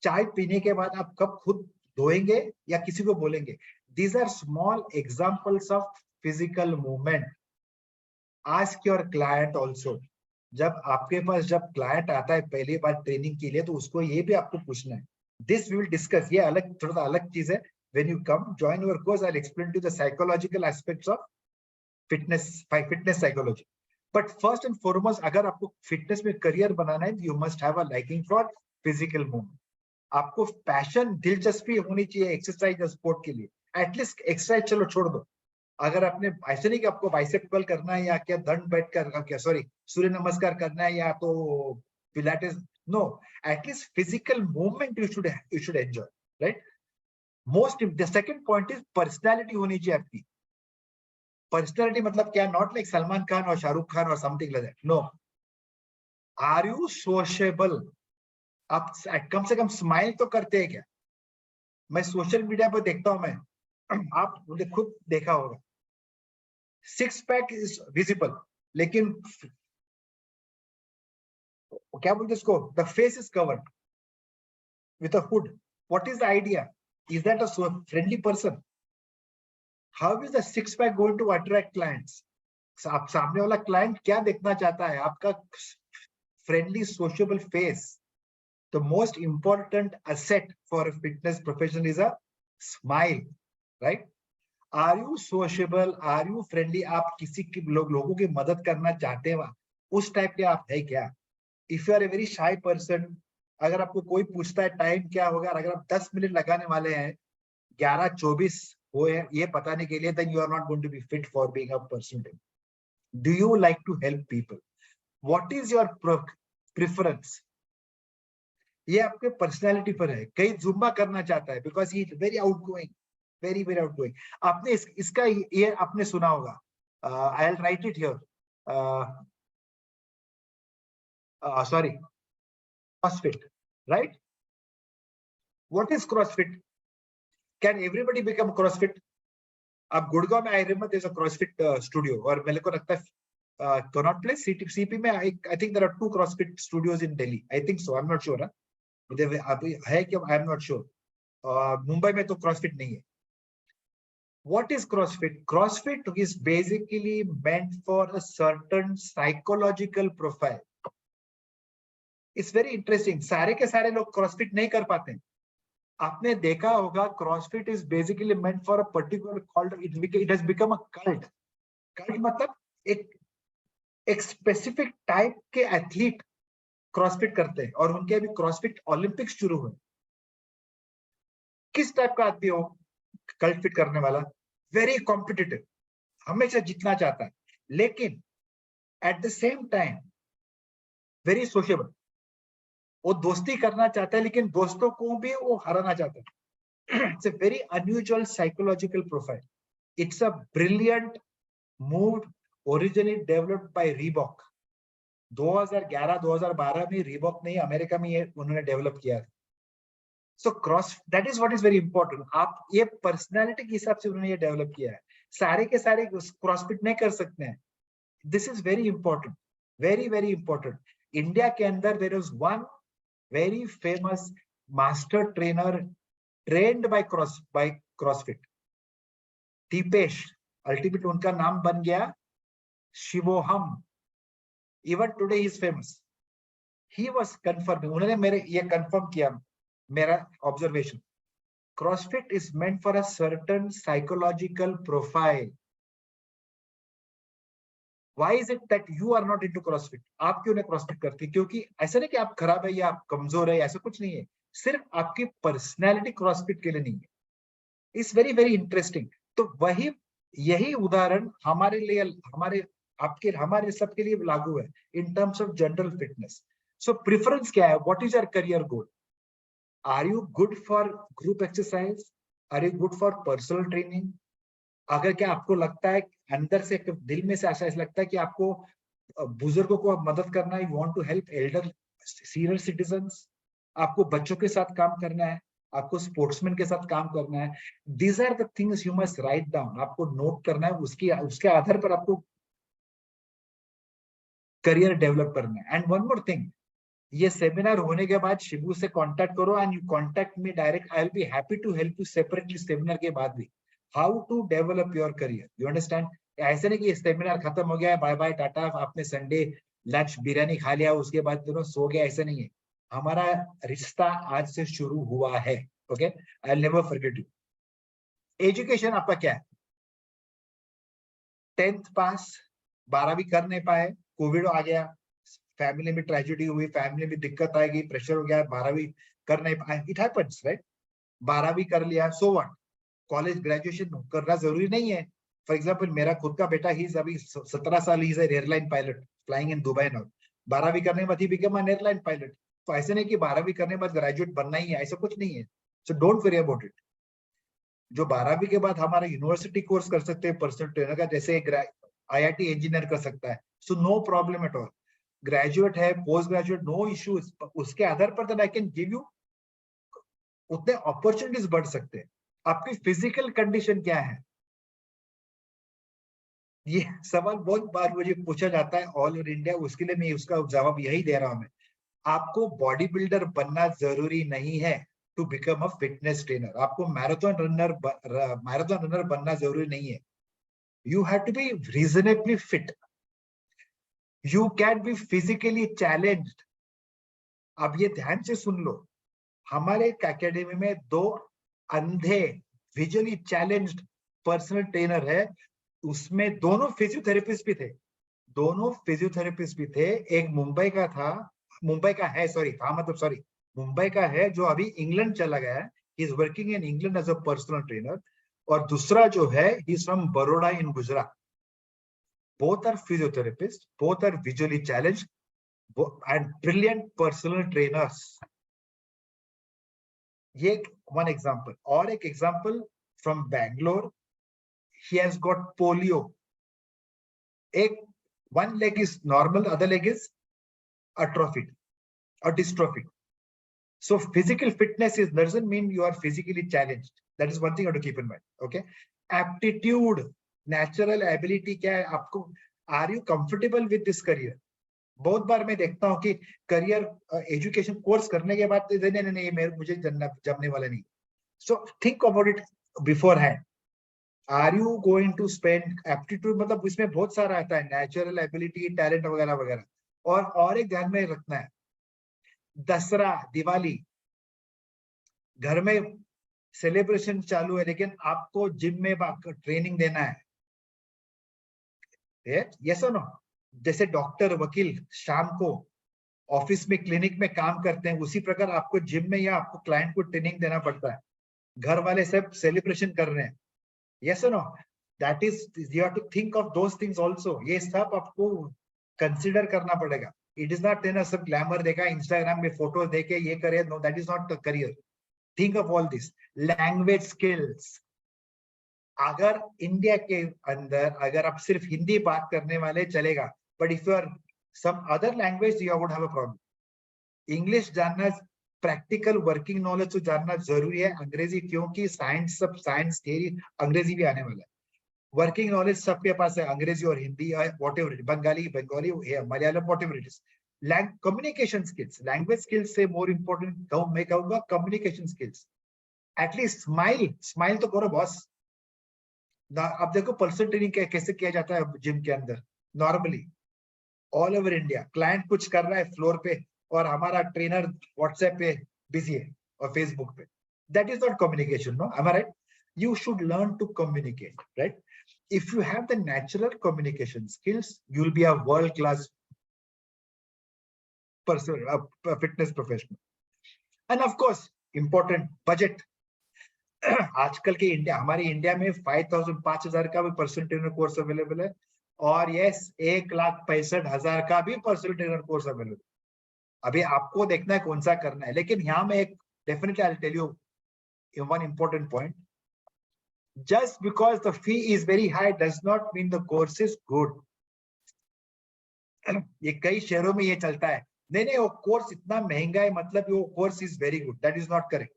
चाय पीने के बाद आप कब खुद धोएंगे या किसी को बोलेंगे? These are small examples of physical movement. Ask your client also. जब आपके पास क्लाइंट आता है पहली बार ट्रेनिंग के लिए, तो उसको ये भी आपको पूछना है। दिस वी विल डिस्कस, ये अलग, थोड़ा सा अलग चीज है। When you come join your course, I will explain to the psychological aspects of fitness psychology. But first and foremost, अगर आपको फिटनेस में करियर बनाना है, you must have a liking for physical movement. आपको पैशन, दिलचस्पी होनी चाहिए exercise और स्पोर्ट के लिए। एटलीस्ट एक्सरसाइज चलो छोड़ दो, अगर आपने ऐसे नहीं कि आपको बाइसेप कर्ल करना है या क्या दंड बैठ कर क्या सूर्य नमस्कार करना है या तो pilates, no, at least physical movement you should enjoy, right? Most the second point is personality होनी चाहिए आपकी। पर्सनालिटी मतलब क्या? नॉट लाइक सलमान खान और शाहरुख खान और something like that, no. Are you sociable? आप कम से कम स्माइल तो करते हैं क्या? मैं सोशल मीडिया पर देखता हूं, आप मुझे खुद देखा होगा, 6 पैक इज विजिबल, लेकिन क्या बोलते इसको, the face is covered with a hood. What is the idea? Is that a friendly person? How is the 6 pack going to attract clients? आप सामने वाला क्लाइंट क्या देखना चाहता है? आपका friendly sociable face. The most important asset for a fitness professional is a smile, right? Are you sociable? Are you friendly? आप किसी की लोगों की मदद करना चाहते हैं, उस टाइप के आप है क्या? If you are a very shy person, अगर आपको कोई पूछता है टाइम क्या होगा, अगर आप 10 मिनट लगाने वाले हैं 11:24 हुए ये बताने के लिए, then you are not going to be fit for being a person. Do you like to help people? What is your preference? ये आपके पर्सनालिटी पर है। कई जुम्बा करना चाहता है because he is very outgoing, very very outgoing. आपने इसका ये आपने सुना होगा, I will write it here, sorry, CrossFit, right? What is CrossFit? Can everybody become CrossFit? अब गुड़गांव में I remember there is a CrossFit studio, और मेरे को लगता है कनॉट प्लेस सीपी में I think there are 2 CrossFit studios in Delhi, I think so, I am not sure. अभी है कि I am not sure. Mumbai में तो CrossFit नहीं है। What is CrossFit? CrossFit is basically meant for a certain psychological profile. It's very interesting. सारे के सारे लोग CrossFit नहीं कर पाते। आपने देखा होगा CrossFit is basically meant for a particular cult. It has become a cult. Cult मतलब एक स्पेसिफिक टाइप के एथलीट क्रॉसफिट करते हैं और उनके अभी क्रॉसफिट ओलंपिक्स शुरू हुए। किस टाइप का आदमी हो कल्ट फिट करने वाला? वेरी कॉम्पिटिटिव, हमेशा जीतना चाहता है, लेकिन at the same time very sociable. वो दोस्ती करना चाहता है लेकिन दोस्तों को भी वो हराना चाहता है। It's a very unusual psychological profile. It's a brilliant move originally developed by Reebok. 2011-2012 में रीबॉक ने अमेरिका में ये उन्होंने डेवलप किया। So cross, that is what is very important. आप ये पर्सनालिटी के हिसाब से उन्होंने ये डेवलप किया है। सारे के सारे क्रॉसफिट नहीं कर सकते हैं। This is very important, very very important. India के अंदर there is one very famous master trainer trained by CrossFit, Deepesh. Ultimate उनका नाम बन गया Shivoham. Even today he is famous. He was confirm, उन्होंने मेरे ये कंफर्म किया मेरा observation. CrossFit is meant for a certain psychological profile. Why is it that you are not into CrossFit? आप क्यों नहीं CrossFit करते? क्योंकि ऐसा नहीं कि आप खराब है या आप कमजोर है, ऐसा कुछ नहीं है। सिर्फ आपकी पर्सनैलिटी CrossFit के लिए नहीं है। It's very very interesting. तो वही यही उदाहरण हमारे लिए, हमारे सबके लिए लागू है in terms of general fitness. So preference क्या है? What is your career goal? Are you good for group exercise? Are you good for personal training? अगर क्या आपको लगता है अंदर से दिल में से ऐसा लगता है कि आपको बुजुर्गों को मदद करना है, you want to help elder senior citizens, आपको बच्चों के साथ काम करना है, आपको स्पोर्ट्समैन के साथ काम करना है, these are the things you must write down. आपको नोट करना है, उसके आधार पर आपको करियर डेवलप करना है। एंड वन मोर थिंग, ये सेमिनार होने के बाद शिबू से कांटेक्ट करो and you contact me direct. I will be happy to help you separately seminar के बाद भी, how to develop your career. You understand? ऐसे नहीं कि सेमिनार खत्म हो गया है, बाय बाय टाटा, आपने संडे लंच बिरयानी खा लिया उसके बाद दोनों सो गया, ऐसा नहीं है। हमारा रिश्ता आज से शुरू हुआ है। Okay, I will never forget you. Education आपका क्या है? 10th पास, 12वीं कर नहीं पाए, कोविड आ गया, फैमिली में ट्रेजेडी हुई, फैमिली में दिक्कत आएगी, प्रेशर हो गया, 12वीं कर नहीं पाए, इट हैपेंस राइट। 12वीं कर लिया, सो व्हाट? कॉलेज ग्रेजुएशन करना जरूरी नहीं है। फॉर एग्जांपल मेरा खुद का बेटा ही अभी 17 साल, he is airline pilot flying in Dubai now. 12वीं करने के बाद he become an airline pilot. तो ऐसे नहीं कि 12वीं करने के बाद ग्रेजुएट बनना ही है, ऐसा कुछ नहीं है। So don't worry about it. जो 12वीं के बाद हमारा यूनिवर्सिटी कोर्स कर सकते हैं पर्सनल ट्रेनर का, जैसे IIT इंजीनियर कर सकता है, so no problem at all. Graduate है, पोस्ट ग्रेजुएट, नो इश्यूज। उसके आधार पर आई कैन गिव यू, उतने अपॉर्चुनिटीज बढ़ सकते हैं। आपकी फिजिकल कंडीशन क्या है? ये सवाल बहुत बार मुझे पूछा जाता है ऑल ओवर इंडिया, उसके लिए मैं उसका जवाब यही दे रहा हूं। मैं आपको बॉडी बिल्डर बनना जरूरी नहीं है to become a fitness trainer. आपको मैराथन रनर बनना जरूरी नहीं है। You have to be reasonably fit, you can be physically challenged. अब ये ध्यान से सुन लो, हमारे एकेडमी में 2 अंधे विजुअली चैलेंज्ड पर्सनल ट्रेनर है। उसमें दोनों फिजियोथेरेपिस्ट भी थे, दोनों फिजियोथेरेपिस्ट भी थे। एक मुंबई का था, मुंबई का है, सॉरी था मतलब सॉरी, मुंबई का है जो अभी इंग्लैंड चला गया है, he is working in England as a personal trainer. और दूसरा जो है, he is from Baroda in Gujarat. Both are physiotherapists, both are visually challenged and brilliant personal trainers. ये one example. और एक example from Bangalore, he has got polio. एक one leg is normal, other leg is atrophied or dystrophic. So physical fitness doesn't mean you are physically challenged. That is one thing you have to keep in mind. Okay. Aptitude, natural ability क्या है आपको? Are you comfortable with this career? बहुत बार मैं देखता हूँ कि career education course करने के बाद नहीं मुझे जमने वाला नहीं। So think about it beforehand. Are you going to spend aptitude, मतलब इसमें बहुत सारा आता है, नेचुरल एबिलिटी, टैलेंट वगैरह वगैरह। और एक ध्यान में रखना है, दसरा दिवाली घर में सेलिब्रेशन चालू है, लेकिन आपको जिम में ट्रेनिंग देना है। यस और नो? जैसे डॉक्टर वकील शाम को ऑफिस में क्लिनिक में काम करते हैं, उसी प्रकार आपको जिम में या आपको क्लाइंट को ट्रेनिंग देना पड़ता है। घर वाले सब सेलिब्रेशन कर रहे हैं, यस और no? That is you have to think of those things also. ये सब आपको कंसीडर करना पड़ेगा। इट इज नॉट देना सब ग्लैमर देखा इंस्टाग्राम में फोटो देके ये करे, no, that is not the career. Think of all this. Language skills, अगर इंडिया के अंदर अगर आप सिर्फ हिंदी बात करने वाले चलेगा, but if you are some other language you would have a problem. English जानना, प्रैक्टिकल वर्किंग नॉलेज तो जानना जरूरी है। अंग्रेजी क्योंकि साइंस, सब साइंस थियरी अंग्रेजी भी आने वाला है। वर्किंग नॉलेज सबके पास है, अंग्रेजी और Hindi, whatever, Bengali Malayalam, whatever it is. Communication skills, language skills से मोर इंपॉर्टेंट मैं कहूंगा कम्युनिकेशन स्किल्स। एटलीस्ट स्माइल तो करो बॉस। अब देखो पर्सनल ट्रेनिंग कैसे किया जाता है जिम के अंदर normally all over India. Client कुछ कर रहा है फ्लोर पे और हमारा ट्रेनर व्हाट्सएप पे बिजी है और फेसबुक पे। That is not communication, no? Am I right? You should learn to communicate, right? If you have the natural communication skills, you'll be a world-class person, a fitness professional. And of course, important budget. आजकल के India, हमारी India में 5,000 का भी personal trainer course available है, और yes 1,65,000 का भी पर्सनल ट्रेनर कोर्स अवेलेबल। अभी आपको देखना है कौन सा करना है। लेकिन यहाँ में एक definitely I will tell you one important point. Just because the fee is very high does not mean the course is good. ये कई शहरों में ये चलता है, नहीं वो कोर्स इतना महंगा है मतलब वो course is very good. That is not correct.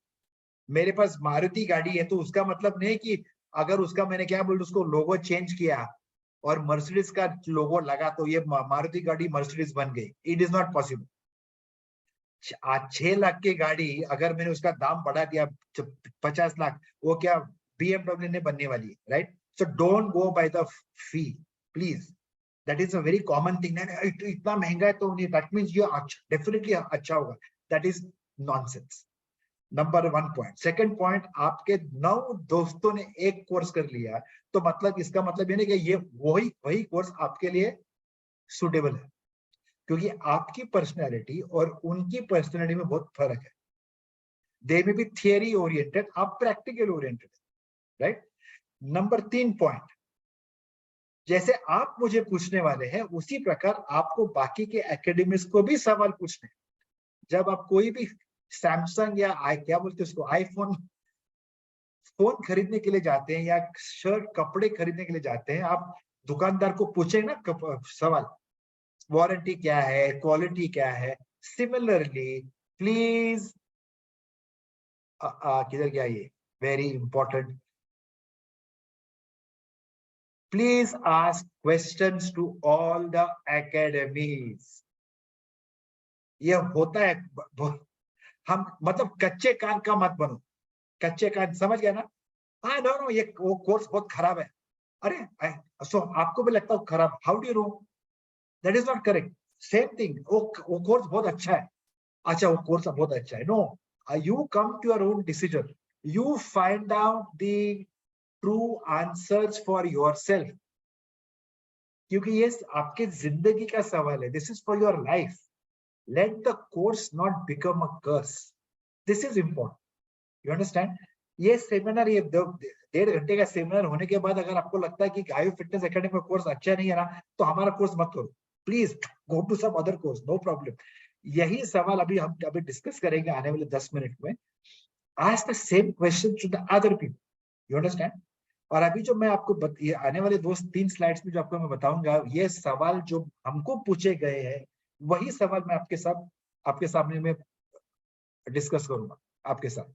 मेरे पास मारुति गाड़ी है तो उसका मतलब नहीं कि अगर उसका मैंने क्या बोलते उसको लोगो चेंज किया और मर्सिडीज का लोगो लगा तो ये मारुति गाड़ी मर्सिडीज बन गई। It is not possible. 6 lakh की गाड़ी अगर मैंने उसका दाम बढ़ा दिया 50 लाख, वो क्या BMW ने बनने वाली है, right? So don't go by the fee please. That is a very common thing. इतना महंगा है तो दैट मींस ये डेफिनेटली अच्छा होगा। That is nonsense. Number 1 point. Second point, आपके 9 दोस्तों ने एक कोर्स कर लिया तो मतलब इसका मतलब ये नहीं कि ये वही कोर्स आपके लिए सुटेबल है, क्योंकि आपकी पर्सनैलिटी और उनकी पर्सनैलिटी में बहुत फर्क है। दे मे बी थियरी ओरिएंटेड, आप practical oriented, right? Number 3 point, जैसे आप मुझे पूछने वाले हैं उसी प्रकार आपको बाकी के एकेडमिक्स को भी सवाल पूछने। जब आप कोई भी सैमसंग या क्या बोलते हैं उसको, आईफोन फोन खरीदने के लिए जाते हैं या शर्ट कपड़े खरीदने के लिए जाते हैं, आप दुकानदार को पूछेंगे ना सवाल, वारंटी क्या है, क्वालिटी क्या है। सिमिलरली प्लीज, किधर गया ये, very important, please ask questions to all the academies. ये होता है हम मतलब कच्चे कान का मत बनो। कच्चे कान, समझ गया ना? हाँ नो ये वो कोर्स बहुत खराब है। अरे सो आपको भी लगता है खराब, how do you know? That is not correct. Same thing, वो कोर्स बहुत अच्छा है। अच्छा वो कोर्स बहुत अच्छा है, no, you come to your own decision. You find out the true answers for yourself. क्योंकि ये आपके जिंदगी का सवाल है। This is for your life. Let the course not become a curse. This is important. You understand? ये seminar, ये 1.5 घंटे का सेमिनार होने के बाद अगर आपको लगता है कि आयु फिटनेस एकेडमी का कोर्स अच्छा नहीं है ना, तो हमारा कोर्स मत करो। Please go to some other course, no problem. यही सवाल हम डिस्कस करेंगे आने वाले 10 मिनट में। Ask the same question to the other people. You understand? और अभी जो मैं आपको आने वाले 2-3 स्लाइड्स में जो आपको मैं बताऊंगा, ये सवाल जो हमको पूछे गए हैं वही सवाल मैं आपके सामने में डिस्कस करूंगा आपके साथ।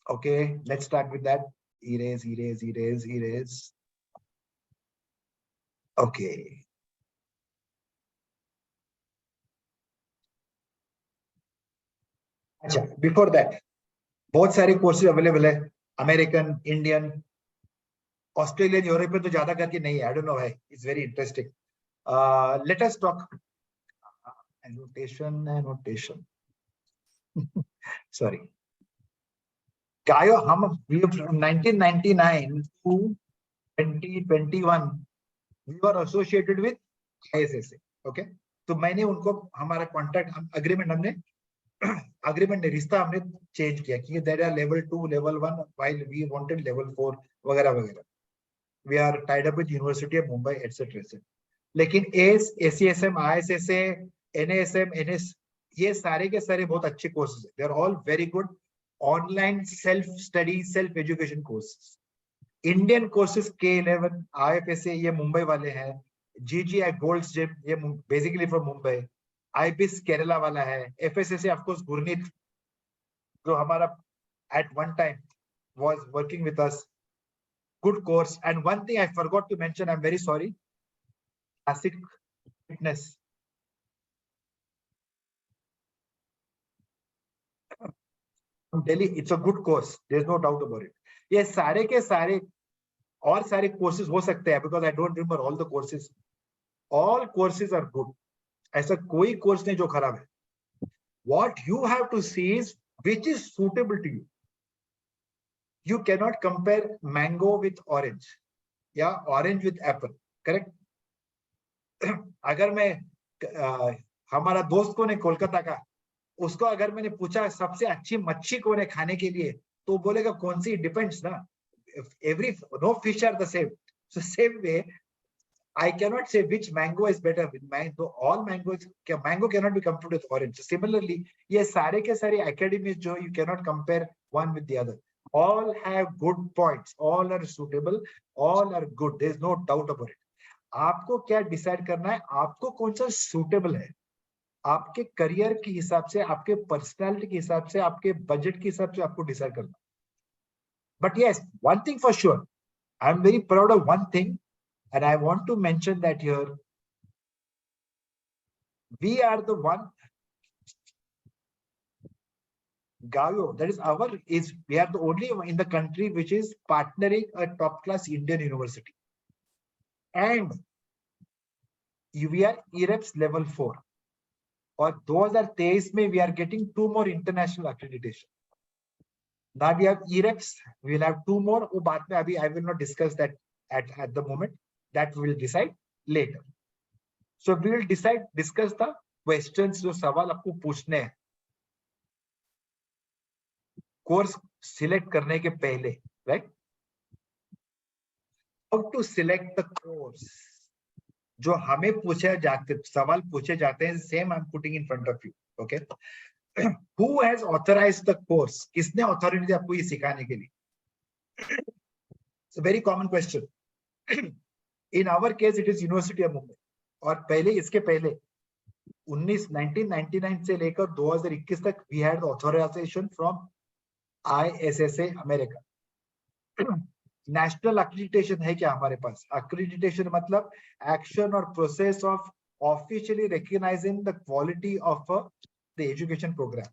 Okay, let's start with that. Erase. Okay. अच्छा, बिफोर दैट बहुत सारे कोर्सेज अवेलेबल है, अमेरिकन, इंडियन, ऑस्ट्रेलियन, यूरोपियन तो ज्यादा करके नहीं है। I don't know why, it's very interesting. Let us talk annotation sorry गायो, हम 1999 to 2021 we were associated with ISSA. Okay, तो मैंने उनको हमारा कॉन्ट्रैक्ट अग्रीमेंट हमने रिश्ता हमने चेंज किया कि there are level 2 level 1 while we wanted level 4 वगैरह वगैरह. We are tied up with university of Mumbai etcetera. लेकिन ACSM, ISSA, NASM, NS, ये सारे के सारे बहुत अच्छे कोर्सेज है. They are all very good online self study self education courses. Indian courses K11, IFSA ये मुंबई वाले हैं. GGI गोल्ड्स जिम ये basically from Mumbai. IBIS Kerala वाला है. FSSA ऑफ कोर्स गुरनीत जो हमारा at one time was working with us. Good course. And one thing I forgot to mention, I'm very sorry. Classic Fitness. From Delhi, it's a good course. There's no doubt about it. ये सारे के सारे और सारे courses हो सकते हैं because I don't remember all the courses. All courses are good. ऐसा कोई course नहीं जो खराब है. What you have to see is which is suitable to you. You cannot compare mango with orange, या orange with apple. Correct? अगर मैं हमारा दोस्त कौन है कोलकाता का, उसको अगर मैंने पूछा सबसे अच्छी मच्छी कौन है खाने के लिए, तो बोलेगा कौन सी. डिपेंड्स ना. Every no fish are the same. So same way, I cannot say which mango is better. With mango, all mangoes, mango cannot be compared with orange. Similarly, ये सारे के सारे academies जो you cannot compare one with the other. All have good points. All are suitable. All are good. There is no doubt about it. आपको क्या decide करना है, आपको कौन सा सूटेबल है, आपके करियर के हिसाब से, आपके पर्सनालिटी के हिसाब से, आपके बजट के हिसाब से आपको डिसाइड करना. But yes, one thing for sure, I am very proud of one thing and I want to mention that here. We are the one Gavio, that is our, we are the only in the country which is partnering a top class Indian university. And we are IREPS level 4. और 2023 में we are getting 2 more international accreditation. Now we have IREPS, we will have 2 more. वो बाद में अभी I will not discuss that at the moment. That we will decide later. So we will discuss the questions जो सवाल आपको पूछने हैं course select करने के पहले, right? How to select the course? जो हमें पूछे जाते सवाल पूछे जाते हैं, same I am putting in front of you. Okay, who has authorized the course? किसने अथॉरिटी दी आपको ये सिखाने के लिए? It's a very common question. In our case it is University of Mumbai. और पहले इसके पहले 1999 से लेकर 2021 तक we had the authorization from ISSA America. National accreditation है क्या हमारे पास? Accreditation मतलब action or process of officially recognizing the quality of the education program.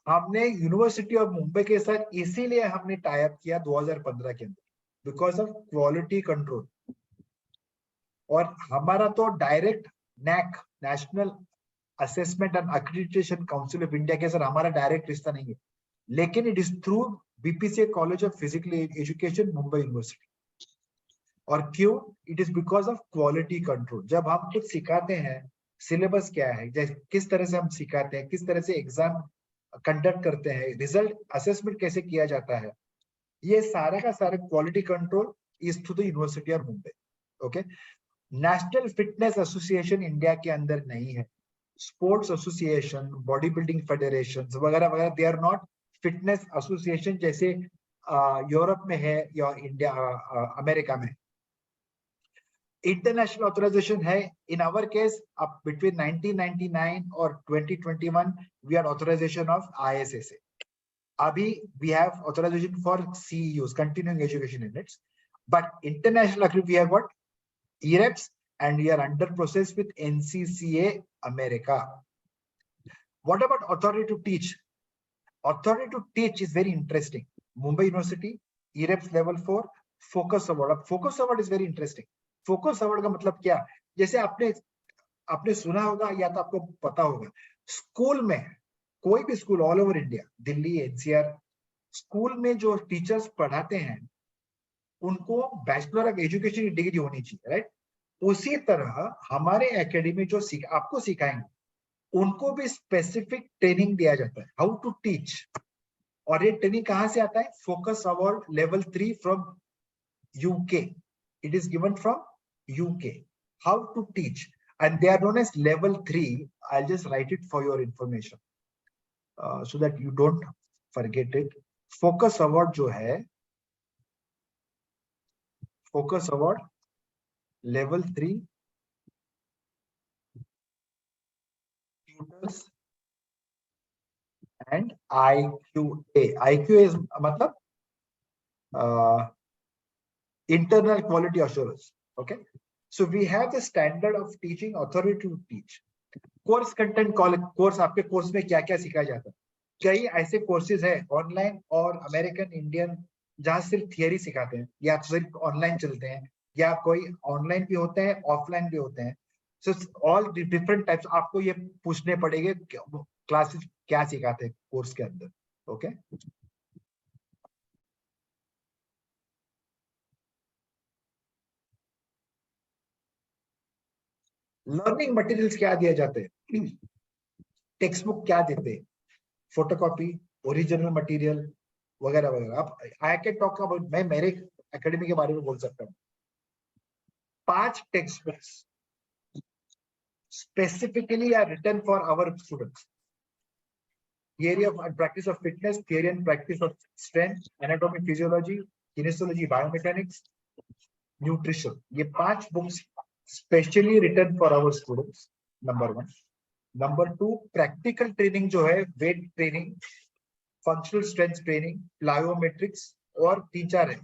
हमने यूनिवर्सिटी ऑफ मुंबई के साथ इसीलिए हमने टाई अप किया 2015 के अंदर, बिकॉज ऑफ क्वालिटी कंट्रोल. और हमारा तो direct NAC, national assessment and accreditation council of India के साथ हमारा डायरेक्ट रिश्ता नहीं है, लेकिन it is through BPCA college of physical education Mumbai university. और क्यों? It is because of quality control. जब हम कुछ सिखाते हैं, सिलेबस क्या है, किस तरह से हम सिखाते हैं, किस तरह से एग्जाम कंडक्ट करते हैं, रिजल्ट असेसमेंट कैसे किया जाता है, ये सारा का सारा quality control is through the university of Mumbai. Okay, national fitness association India के अंदर नहीं है. Sports association, body building federation वगैरह वगैरह, they are not fitness association जैसे यूरोप में है या इंडिया अमेरिका में. इंटरनेशनल ऑथराइजेशन है. इन आवर केस अब बिटवीन 1999 और 2021 we are authorization of ISSA. अभी we have authorization for CEUs, continuing education units, but international we have got IREPS and we are under process with NCCA America. What about authority to teach? Authority to teach is very interesting. Mumbai University, IREPS level 4, focus award. Focus award is very interesting. Focus award का मतलब क्या? जैसे आपने सुना होगा या तो आपको पता होगा, स्कूल में कोई भी school all over India, Delhi, NCR, school में जो टीचर्स पढ़ाते हैं उनको बैचलर ऑफ एजुकेशन की डिग्री होनी चाहिए, राइट? उसी तरह हमारे एकेडमी जो आपको सिखाएंगे, उनको भी स्पेसिफिक ट्रेनिंग दिया जाता है, हाउ टू टीच। और ये ट्रेनिंग कहां से आता है? Focus award level 3 from UK. It is given from UK, how to teach, and they are known as level 3. I'll just write it for your information so that you don't forget it. Focus award जो है, focus award level 3 tutors and IQA. IQA is मतलब internal quality assurance. Okay, so we have the standard of teaching authority to teach. Course content, course आपके course में क्या क्या सिखाया जाता है? कई ऐसे कोर्सेज है ऑनलाइन और अमेरिकन इंडियन जहां सिर्फ थियरी सिखाते हैं, या सिर्फ ऑनलाइन चलते हैं, या कोई ऑनलाइन भी होते हैं ऑफलाइन भी होते हैं। सो ऑल डिफरेंट टाइप्स आपको ये पूछने पड़ेंगे क्लासेस क्या सिखाते हैं कोर्स के अंदर। ओके, लर्निंग मटेरियल्स क्या दिए जाते हैं? टेक्स्ट बुक क्या देते हैं? फोटोकॉपी, ओरिजिनल मटेरियल वगैरह वगैरह। अब आई कैन टॉक अबाउट, मैं मेरे एकेडमी के बारे में बोल सकता हूँ। 5 text books specifically are written for our students. Theory of and practice of fitness, theory and practice of strength, anatomy, physiology, kinesiology, biomechanics, nutrition. ये 5 books specially written for our students. Number 1. Number 2, practical training जो है, weight training, functional strength training, plyometrics और 3-4 है,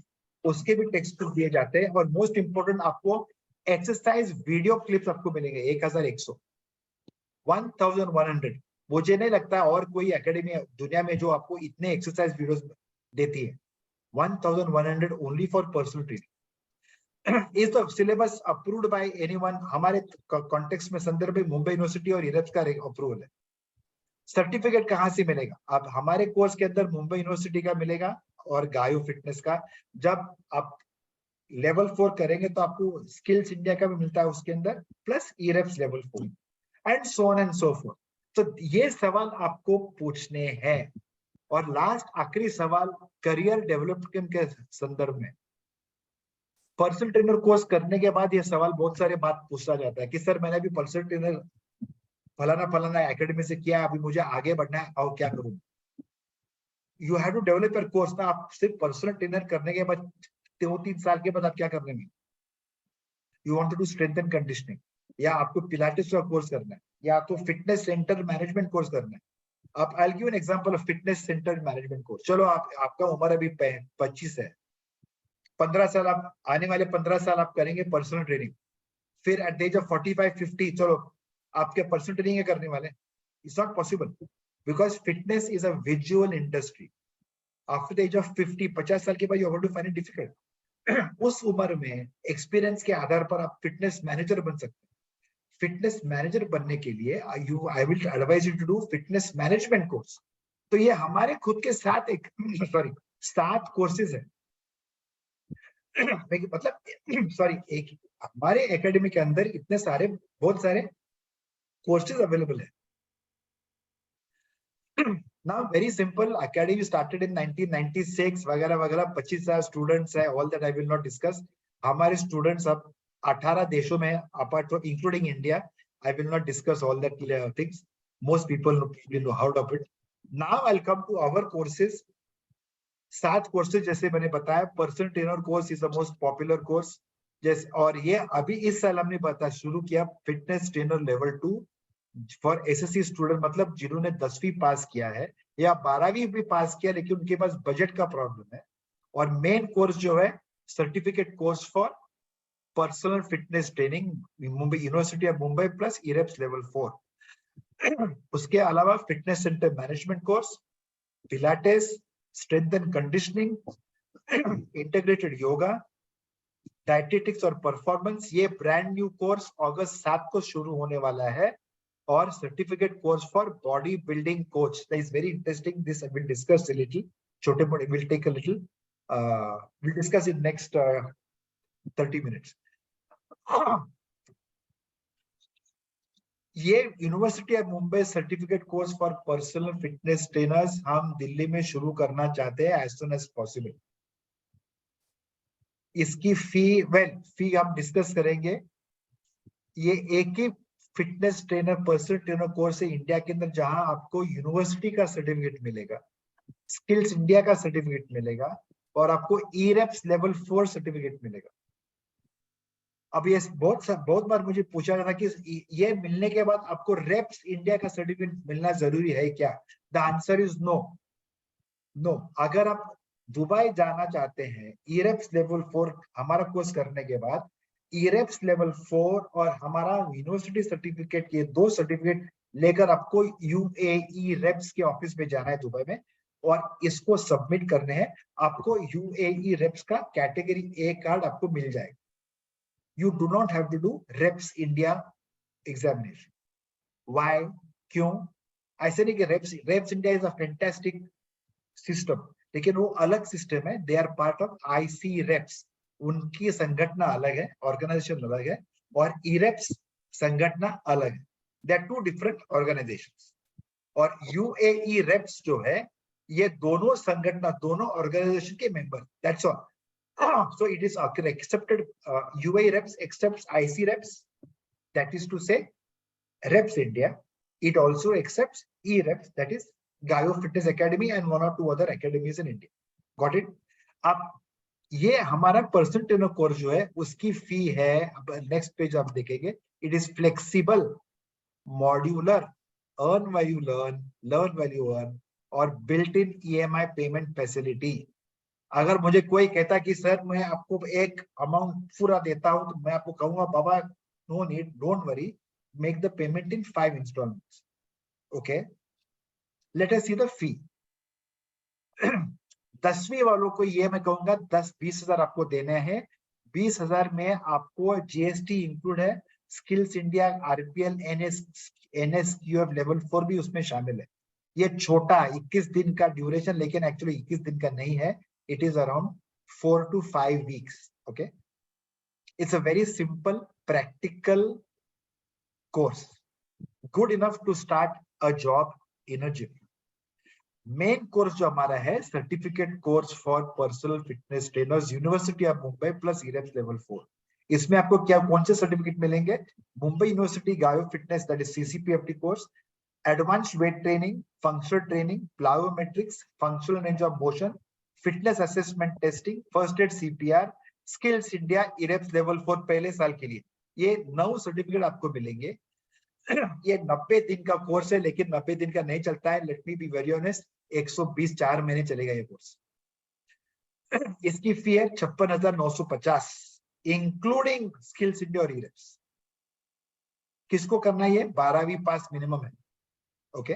उसके भी text book दिए जाते हैं। और मोस्ट इंपोर्टेंट आपको एक्सरसाइज वीडियो क्लिप्स आपको मिलेंगे 1100, 1100। मुझे नहीं लगता और कोई एकेडमी दुनिया में जो आपको इतने एक्सरसाइज वीडियोस देती है। 1100 only for personal training. Is the syllabus approved by anyone? हमारे कॉन्टेक्स्ट में संदर्भ में मुंबई यूनिवर्सिटी और इरप्स का अप्रूवल है। सर्टिफिकेट कहाँ से मिलेगा? अब हमारे कोर्स के अंदर मुंबई यूनिवर्सिटी का मिलेगा और गायो फिटनेस का। जब आप लेवल 4 करेंगे तो आपको स्किल्स इंडिया का भी मिलता है उसके अंदर, plus EREPS level 4 and so on and so forth. तो ये सवाल आपको पूछने हैं। और लास्ट आखिरी सवाल करियर डेवलपमेंट के संदर्भ में, पर्सनल ट्रेनर कोर्स करने के बाद ये सवाल बहुत सारे बात पूछा जाता है कि सर मैंने अभी पर्सनल ट्रेनर फलाना फलाना एकेडमी से किया, अभी मुझे आगे बढ़ना है, और क्या करूं? You have to develop your course ना। आप सिर्फ पर्सनल ट्रेनर करने के बाद 2-3 साल के बाद आप क्या करने में? You want to do strength and conditioning, या आपको पिलाटेस का कोर्स करना है, या आपको फिटनेस सेंटर मैनेजमेंट कोर्स करना है। आप I will give an example of fitness centre management course. चलो आपका उम्र अभी 25 है, 15 साल आप आने वाले 15 साल आप करेंगे पर्सनल ट्रेनिंग, फिर एट द एज ऑफ 45-50 चलो आपके पर्सनल ट्रेनिंग करने वाले। It's not possible because fitness is a visual industry. After the age of 50 साल के बाद you are going to find it difficult. उस उम्र में एक्सपीरियंस के आधार पर आप फिटनेस मैनेजर बन सकते हैं। फिटनेस मैनेजर बनने के लिए I will advise you to do fitness management course. तो ये हमारे खुद के साथ एक 7 कोर्सेज है। मतलब एक हमारे एकेडमी के अंदर इतने सारे बहुत सारे कोर्सेज अवेलेबल है। Now very simple, academy started in 1996 वगैरह वगैरह, 25,000 स्टूडेंट्स है। All that I will not discuss. हमारे स्टूडेंट्स अब 18 देशों में, apart from including India. I will not discuss all that things, most people know how of it. Now I come to our courses. 7 courses जैसे मैंने बताया। Personal trainer course is the most popular course जैसे, और ये अभी इस साल हमने बता शुरू किया fitness trainer level 2 for SSC student, मतलब जिन्होंने 10वीं पास किया है या 12वीं भी पास किया लेकिन उनके पास बजट का प्रॉब्लम है। और मेन कोर्स जो है certificate course for personal fitness training, Mumbai university of Mumbai plus EREPS level 4। उसके अलावा fitness centre management course, pilates, strength and conditioning, integrated yoga, dietetics और परफॉर्मेंस। ये ब्रांड न्यू कोर्स अगस्त 7 को शुरू होने वाला है। और certificate course for body building coach, that is very interesting, this I will discuss a little, छोटे मोटे will take a little. we'll discuss in next 30 minutes. ये university of Mumbai certificate course for personal fitness trainers हम दिल्ली में शुरू करना चाहते हैं as soon as possible. इसकी फी हम डिस्कस करेंगे. ये एक ही fitness trainer personal trainer course है इंडिया के अंदर जहां आपको यूनिवर्सिटी का सर्टिफिकेट मिलेगा, स्किल्स इंडिया का सर्टिफिकेट मिलेगा और आपको ईरेप्स लेवल 4 सर्टिफिकेट मिलेगा. अब ये बहुत बार मुझे पूछा था कि ये मिलने के बाद आपको रेप्स इंडिया का सर्टिफिकेट मिलना जरूरी है क्या? The answer is no. अगर आप दुबई जाना चाहते हैं ईरेप्स लेवल 4 हमारा कोर्स करने के बाद, ईरेप्स लेवल 4 और हमारा यूनिवर्सिटी सर्टिफिकेट, ये 2 सर्टिफिकेट लेकर आपको यूएई रेप्स के ऑफिस में जाना है दुबई में और इसको सबमिट करने हैं. आपको यूएई रेप्स का कैटेगरी ए कार्ड आपको मिल जाएगा. You do not have to do reps India examination. Why? क्यों? ऐसे नहीं कि reps India is a fantastic system, लेकिन वो अलग सिस्टम है. They are part of IC reps. उनकी संगठना अलग है, ऑर्गेनाइजेशन अलग है और E-reps संगठना अलग है. They are two different organizations. और UAE reps जो है ये दोनों संगठना, दोनों ऑर्गेनाइजेशन के member. That's all. So it is accepted. UAE reps accepts IC reps, that is to say reps India. It also accepts E reps, that is Gaio Fitness Academy and 1 or 2 other academies in India. Got it? अब ये हमारा personal trainer course जो है उसकी फी है, next page आप देखेंगे, it is flexible, modular, earn value learn value earn और built in EMI payment facility. अगर मुझे कोई कहता कि सर मैं आपको एक अमाउंट पूरा देता हूं तो मैं आपको कहूंगा बाबा no need, don't worry, make the payment in 5 instalments. Okay, let us see the fee. 10वीं वालों को ये मैं कहूंगा 20 हजार आपको देने हैं. 20 हजार में आपको GST इंक्लूड है, skills India, RPL, NSQF level 4 भी उसमें शामिल है. ये छोटा 21 दिन का ड्यूरेशन, लेकिन एक्चुअली 21 दिन का नहीं है. It is around 4 to 5 weeks. Okay, it's a very simple practical course, good enough to start a job in a gym. Main course जो हमारा है certificate course for personal fitness trainers, University of Mumbai plus EREPS level 4. इसमें आपको क्या कौन से certificate मिलेंगे? Mumbai university गायो fitness, that is CCPFT course, advanced weight training, functional training, plyometrics, functional range of motion, fitness assessment testing, first aid CPR, skills India, EREPS level 4 पहले साल के लिए. ये 9 सर्टिफिकेट आपको मिलेंगे. ये 90 दिन का कोर्स है, लेकिन 90 दिन का नहीं चलता है. Let me be very honest, 120 4 महीने चलेगा ये कोर्स. इसकी फी है 56,950 इंक्लूडिंग स्किल्स इंडिया और इरेप्स. किसको करना है? ये 12वीं पास मिनिमम है. ओके,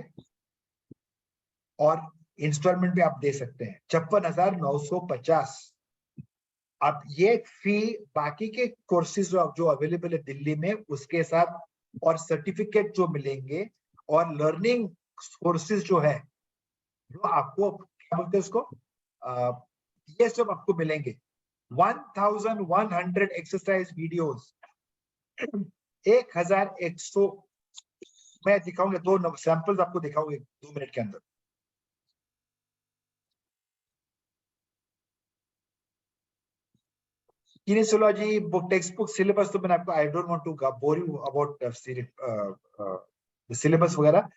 और इंस्टॉलमेंट भी आप दे सकते हैं 56,950. अब ये फी बाकी के कोर्सेज जो अवेलेबल है दिल्ली में उसके साथ और सर्टिफिकेट जो मिलेंगे और लर्निंग कोर्सेज जो है, जो आपको क्या बोलते हैं उसको, ये सब आपको मिलेंगे. 1100 एक्सरसाइज वीडियोस, 1100. मैं दिखाऊंगा 2 सैंपल्स आपको दिखाऊंगा 2 मिनट के अंदर. Kinesiology book, text book, syllabus तो मैंने आपको, I don't want to bore you about syllabus वगैरह.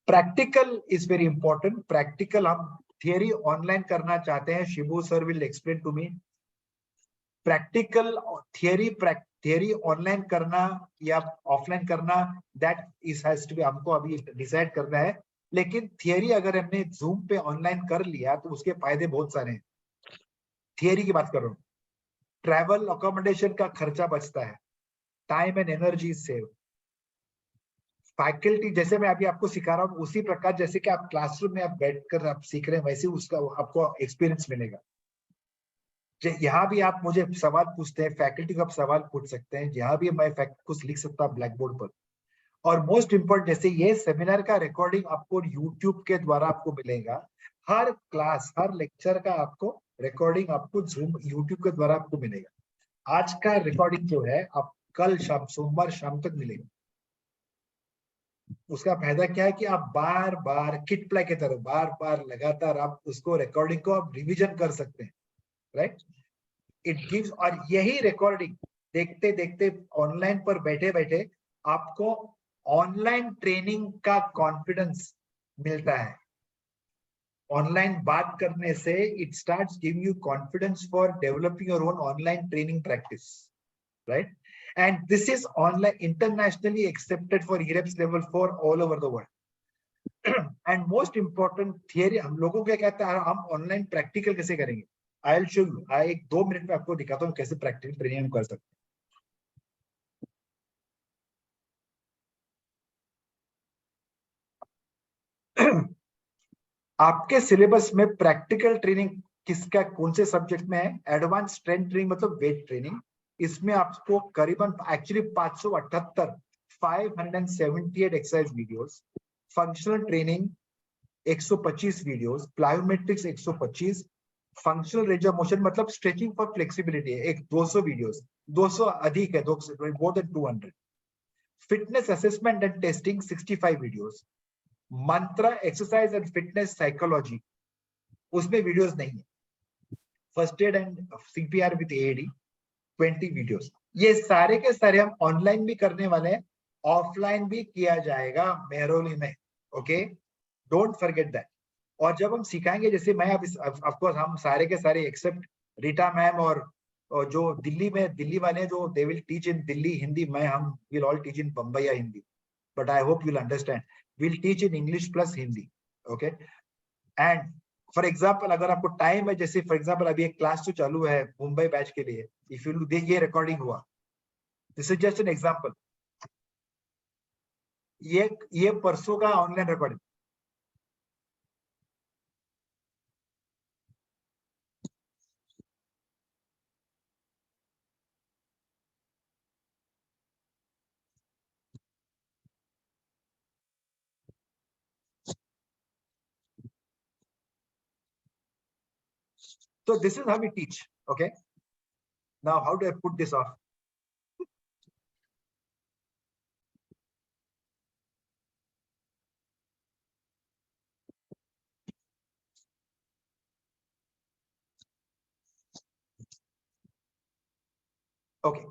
Practical is very important. Practical हम थियरी ऑनलाइन करना चाहते हैं. Shibu sir will explain to me. Practical theory online करना या ऑफलाइन करना, that is has to be, हमको अभी डिसाइड करना है. लेकिन थियरी अगर हमने जूम पे ऑनलाइन कर लिया तो उसके फायदे बहुत सारे हैं. थियरी की बात कर रहा हूँ. ट्रैवल अकोमोडेशन का खर्चा बचता है, time and energy save. Faculty जैसे मैं अभी आपको सिखा रहा हूँ उसी प्रकार जैसे कि आप क्लासरूम में आप बैठकर आप सीख रहे हैं वैसे उसका आपको एक्सपीरियंस मिलेगा. यहाँ भी आप मुझे सवाल पूछते हैं, फैकल्टी को आप सवाल पूछ सकते हैं, यहाँ भी मैं कुछ लिख सकता हूँ ब्लैक बोर्ड पर. और मोस्ट इंपोर्टेंट, जैसे ये सेमिनार का रिकॉर्डिंग आपको यूट्यूब के द्वारा आपको मिलेगा. हर क्लास, हर लेक्चर का आपको रिकॉर्डिंग आपको जूम यूट्यूब के द्वारा आपको मिलेगा। आज का रिकॉर्डिंग जो है आप कल शाम सोमवार शाम तक मिलेगा। उसका फायदा क्या है कि आप बार बार किट प्ले की तरह बार बार लगातार आप उसको रिकॉर्डिंग को आप रिवीजन कर सकते हैं, राइट। इट गिव्स, और यही रिकॉर्डिंग देखते देखते ऑनलाइन पर बैठे बैठे आपको ऑनलाइन ट्रेनिंग का कॉन्फिडेंस मिलता है। ऑनलाइन बात करने से it starts giving you confidence for developing your own online training practice, right? And this is online internationally accepted for EREPS level 4 all over the world. And most important theory, हम लोगों क्या कहता है, हम online practical कैसे करेंगे? I'll show you. एक 2 minute में आपको दिखाता हूँ कैसे प्रैक्टिकल ट्रेनिंग कर सकते हैं। आपके सिलेबस में प्रैक्टिकल ट्रेनिंग किसका कौन से सब्जेक्ट में है? एडवांस स्ट्रेंथ ट्रेनिंग मतलब वेट ट्रेनिंग। इसमें आपको करीबन actually 578 578 exercise videos, functional training 125 videos, plyometrics 125, functional range of motion मतलब स्ट्रेचिंग फॉर फ्लेक्सिबिलिटी एक 200 वीडियोस, 200 अधिक है, 200 more than 200, fitness assessment and testing 65 videos, मंत्रा एक्सरसाइज एंड फिटनेस साइकोलॉजी उसमें वीडियोस नहीं है, first aid and CPR with AED 20 videos. ये सारे के सारे हम ऑनलाइन भी करने वाले हैं, ऑफलाइन भी किया जाएगा मेहरौली में, ओके, डोंट फॉरगेट दैट। और जब हम सिखाएंगे, जैसे मैं अब ऑफ कोर्स हम सारे के सारे एक्सेप्ट रीटा मैम और जो दिल्ली में दिल्ली वाले जो they will teach in Delhi Hindi, मैं हम will all teach in Bombay Hindi, but I hope you will understand, will teach in English plus Hindi, okay. And for example अगर आपको टाइम है, जैसे फॉर एग्जाम्पल अभी एक क्लास जो चालू है मुंबई बैच के लिए, इफ यू ये रिकॉर्डिंग हुआ, this is just an example, ये परसों का online recording. So this is how we teach, okay. Now how do I put this off? Okay.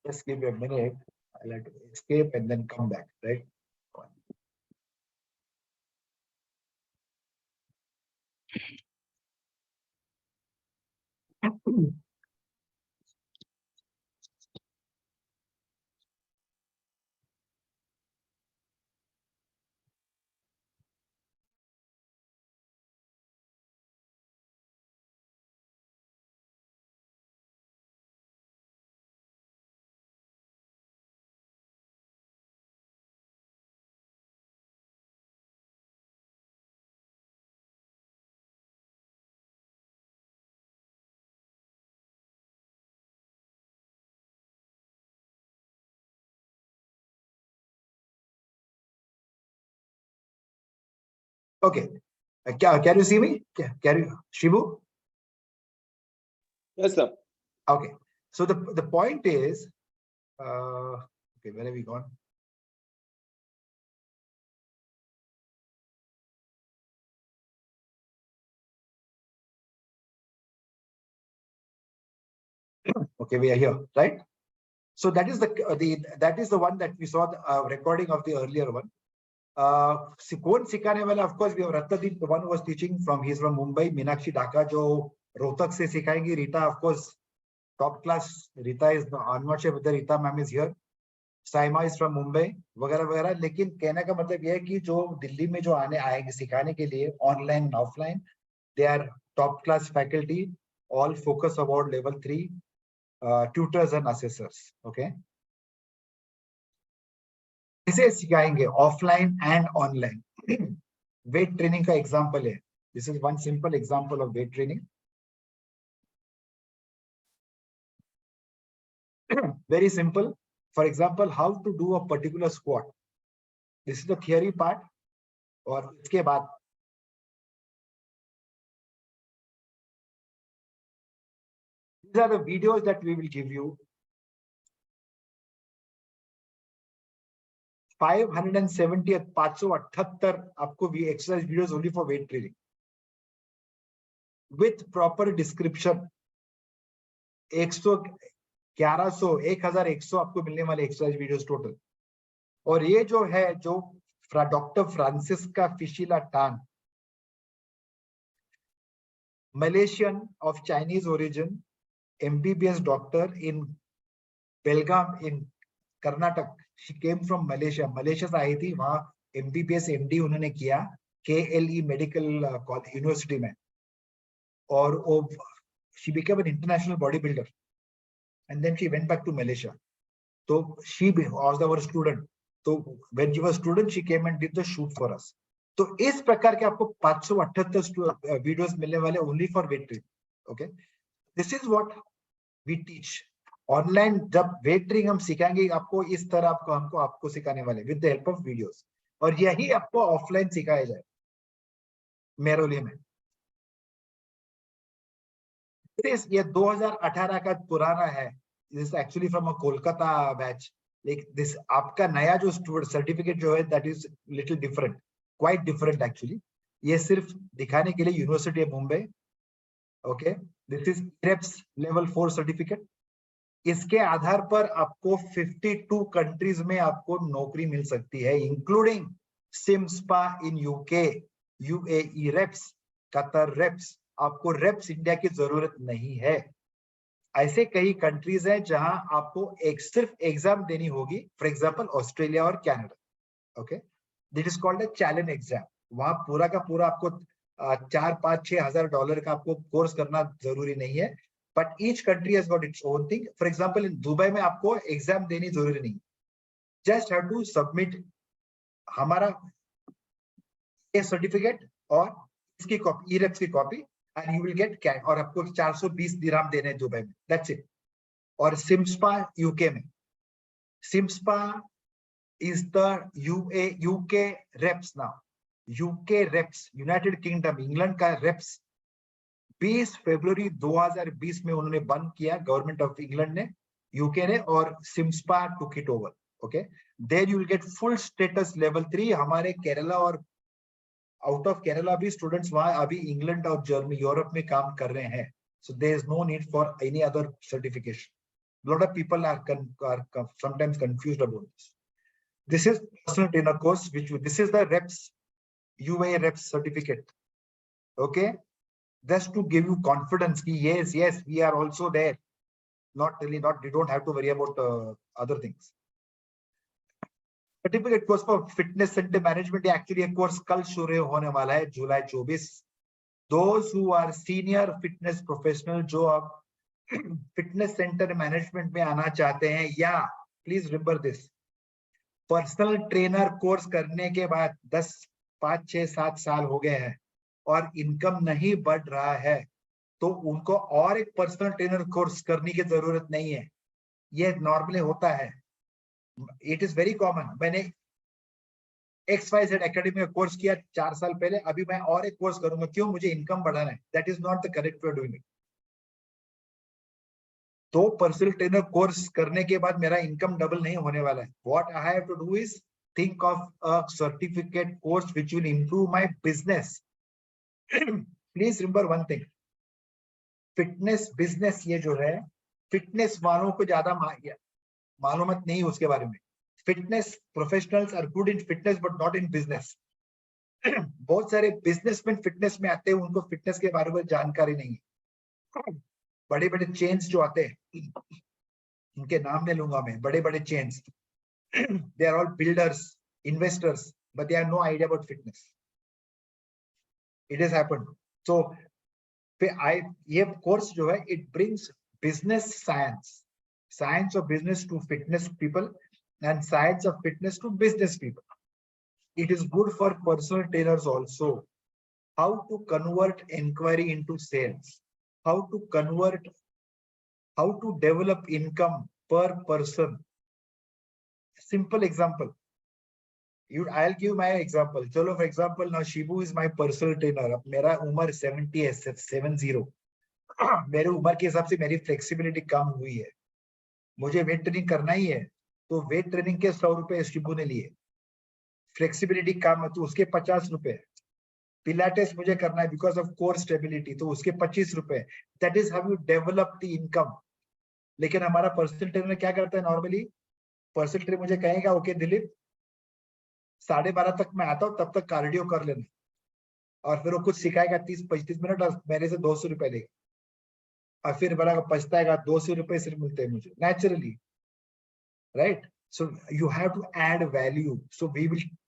Just give me a minute. I'll have to escape and then come back, right? Okay. Can you see me? Can you, Shivu? Yes, sir. Okay. So the point is, okay, where have we gone? Okay, we are here, right? So that is the one that we saw the recording of the earlier one. कौन सिखाने वाला? Of course, we have Ratnadeep, the one who was teaching from. He's from Mumbai. Meenakshi Dhaka, जो रोहतक से सिखाएंगी. Rita, of course, top class. Rita is, I'm not sure whether Rita ma'am is here. Saima is from Mumbai, वगैरह वगैरह. लेकिन कहने का मतलब यह है कि जो दिल्ली में जो आएंगे सिखाने के लिए online offline, they are top class faculty, all focus about level 3 tutors and assessors, okay. इसे सिखाएंगे offline and online. Weight training का एग्जांपल है. This is one simple example of weight training. Very simple. For example, how to do a particular squat. This is the theory part. और इसके बाद these are the videos that we will give you. 578 आपको exercise videos only for weight training with proper description. 1100 आपको मिलने वाले exercise videos total. और ये जो है जो डॉक्टर फ्रांसिस्का फिशिला टान, Malaysian of Chinese origin, MBBS doctor in Belgaum in Karnataka. She came from Malaysia. Malaysia से आई थी. वहां MBBS MD उन्होंने किया KLE मेडिकल यूनिवर्सिटी में. और she became an international bodybuilder and then she went back to Malaysia. So she was our student. So when she was student, she came and did the shoot for us. तो इस प्रकार के आपको 578 videos मिलने वाले only for weight training. Okay, this is what we teach. Online जब weight training हम सिखाएंगे आपको इस तरह आपको सिखाने वाले with the help of videos. और यही आपको ऑफलाइन सिखाया जाए मेरोली में. ये 2018 का पुराना है. This actually from a Kolkata batch. Like this आपका नया जो सर्टिफिकेट जो है that is little different, quite different actually. ये सिर्फ दिखाने के लिए university of Mumbai. Okay, this is IREPS level 4 certificate. इसके आधार पर आपको 52 कंट्रीज में आपको नौकरी मिल सकती है, including CIMSPA in UK, UAE reps, Qatar reps. आपको रेप्स इंडिया की जरूरत नहीं है. ऐसे कई कंट्रीज हैं जहां आपको सिर्फ एग्जाम देनी होगी. फॉर एग्जांपल ऑस्ट्रेलिया और Canada. Okay, this is called a challenge exam. वहां पूरा का पूरा आपको 4-5-6 हजार डॉलर का आपको कोर्स करना जरूरी नहीं है. But each country has got its own thing. For example in Dubai में आपको एग्जाम देनी जरूरी नहीं. जस्ट हैव टू सबमिट हमारा ये सर्टिफिकेट और इसकी कॉपी, IREPS की copy, and you will get cash. और आपको 420 दिरहम देने दुबई में. That's it. और सिम्सपा UK में. सिम्सपा is the UK reps now. UK reps, United kingdom, England का reps 20 फरवरी 2020 में उन्होंने बंद किया. गवर्नमेंट ऑफ इंग्लैंड ने, UK ने, और सिम्सपा took it over. Okay, there you will get full status level 3. हमारे केरला और आउट ऑफ केरला भी स्टूडेंट्स वहां अभी इंग्लैंड और जर्मनी, यूरोप में काम कर रहे हैं. So there is no need for any other certification. Lot of people are sometimes confused about this. This is personal trainer course which this is the reps UA reps certificate. Okay, just to give you confidence कि yes we are also there. Not really, not, you don't have to worry about other things. Certificate course for fitness centre management. Actually एक कोर्स कल शुरू होने वाला है, जुलाई 24. Those who are senior fitness professional जो अब फिटनेस सेंटर मैनेजमेंट में आना चाहते हैं, या please remember this, personal trainer course करने के बाद 5-6-7 साल हो गए हैं और इनकम नहीं बढ़ रहा है, तो उनको और एक पर्सनल ट्रेनर कोर्स करने की जरूरत नहीं है. ये नॉर्मली होता है. It is very common. मैंने XYZ एकेडमी में कोर्स किया 4 साल पहले, अभी मैं और एक कोर्स करूंगा. क्यों? मुझे इनकम बढ़ाना है. That is not the correct way of doing it. तो पर्सनल ट्रेनर कोर्स करने के बाद मेरा इनकम डबल नहीं होने वाला है. What I have to do is think of a certificate course which will improve my business. Please remember one thing. Fitness business ये जो है, फिटनेस वालों को ज्यादा मालूमत नहीं उसके बारे में. Fitness professionals are good in fitness but not in business. बहुत सारे बिजनेसमैन फिटनेस में आते हैं, उनको फिटनेस के बारे में जानकारी नहीं है. बड़े बड़े चेन्स जो आते हैं, उनके नाम ले लूंगा मैं, बड़े बड़े chains, they are all builders, investors, but they have no idea about fitness. It has happened. So ये कोर्स जो है, it brings business science of business to fitness people and science of fitness to business people. It is good for personal trainers also. How to convert inquiry into sales, how to develop income per person. Simple example. I'll give my example. चलो for example now Shibu is my personal trainer. अब मेरा उम्र 70 है, 70. मेरे उम्र के हिसाब से मेरी फ्लेक्सिबिलिटी कम हुई है, मुझे वेट ट्रेनिंग करना ही है, तो वेट ट्रेनिंग के 100 रुपए शिबू ने लिए, फ्लेक्सिबिलिटी कम है तो उसके 50 रुपए, पिलाटेस मुझे करना है बिकॉज ऑफ कोर स्टेबिलिटी तो उसके 25 रुपए. That is how you develop the income. लेकिन हमारा पर्सनल ट्रेनर क्या करता है नॉर्मली, पर्सनल ट्रेनर मुझे कहेगा ओके दिलीप 12:30 तक मैं आता हूँ, तब तक कार्डियो कर लेना, और फिर वो कुछ सिखाएगा 30-35 मिनट और मेरे से 200 रुपए लेगा, और फिर बड़ा पछताएगा 200 रुपए सिर्फ मिलते हैं मुझे naturally, right? So you have to add value. So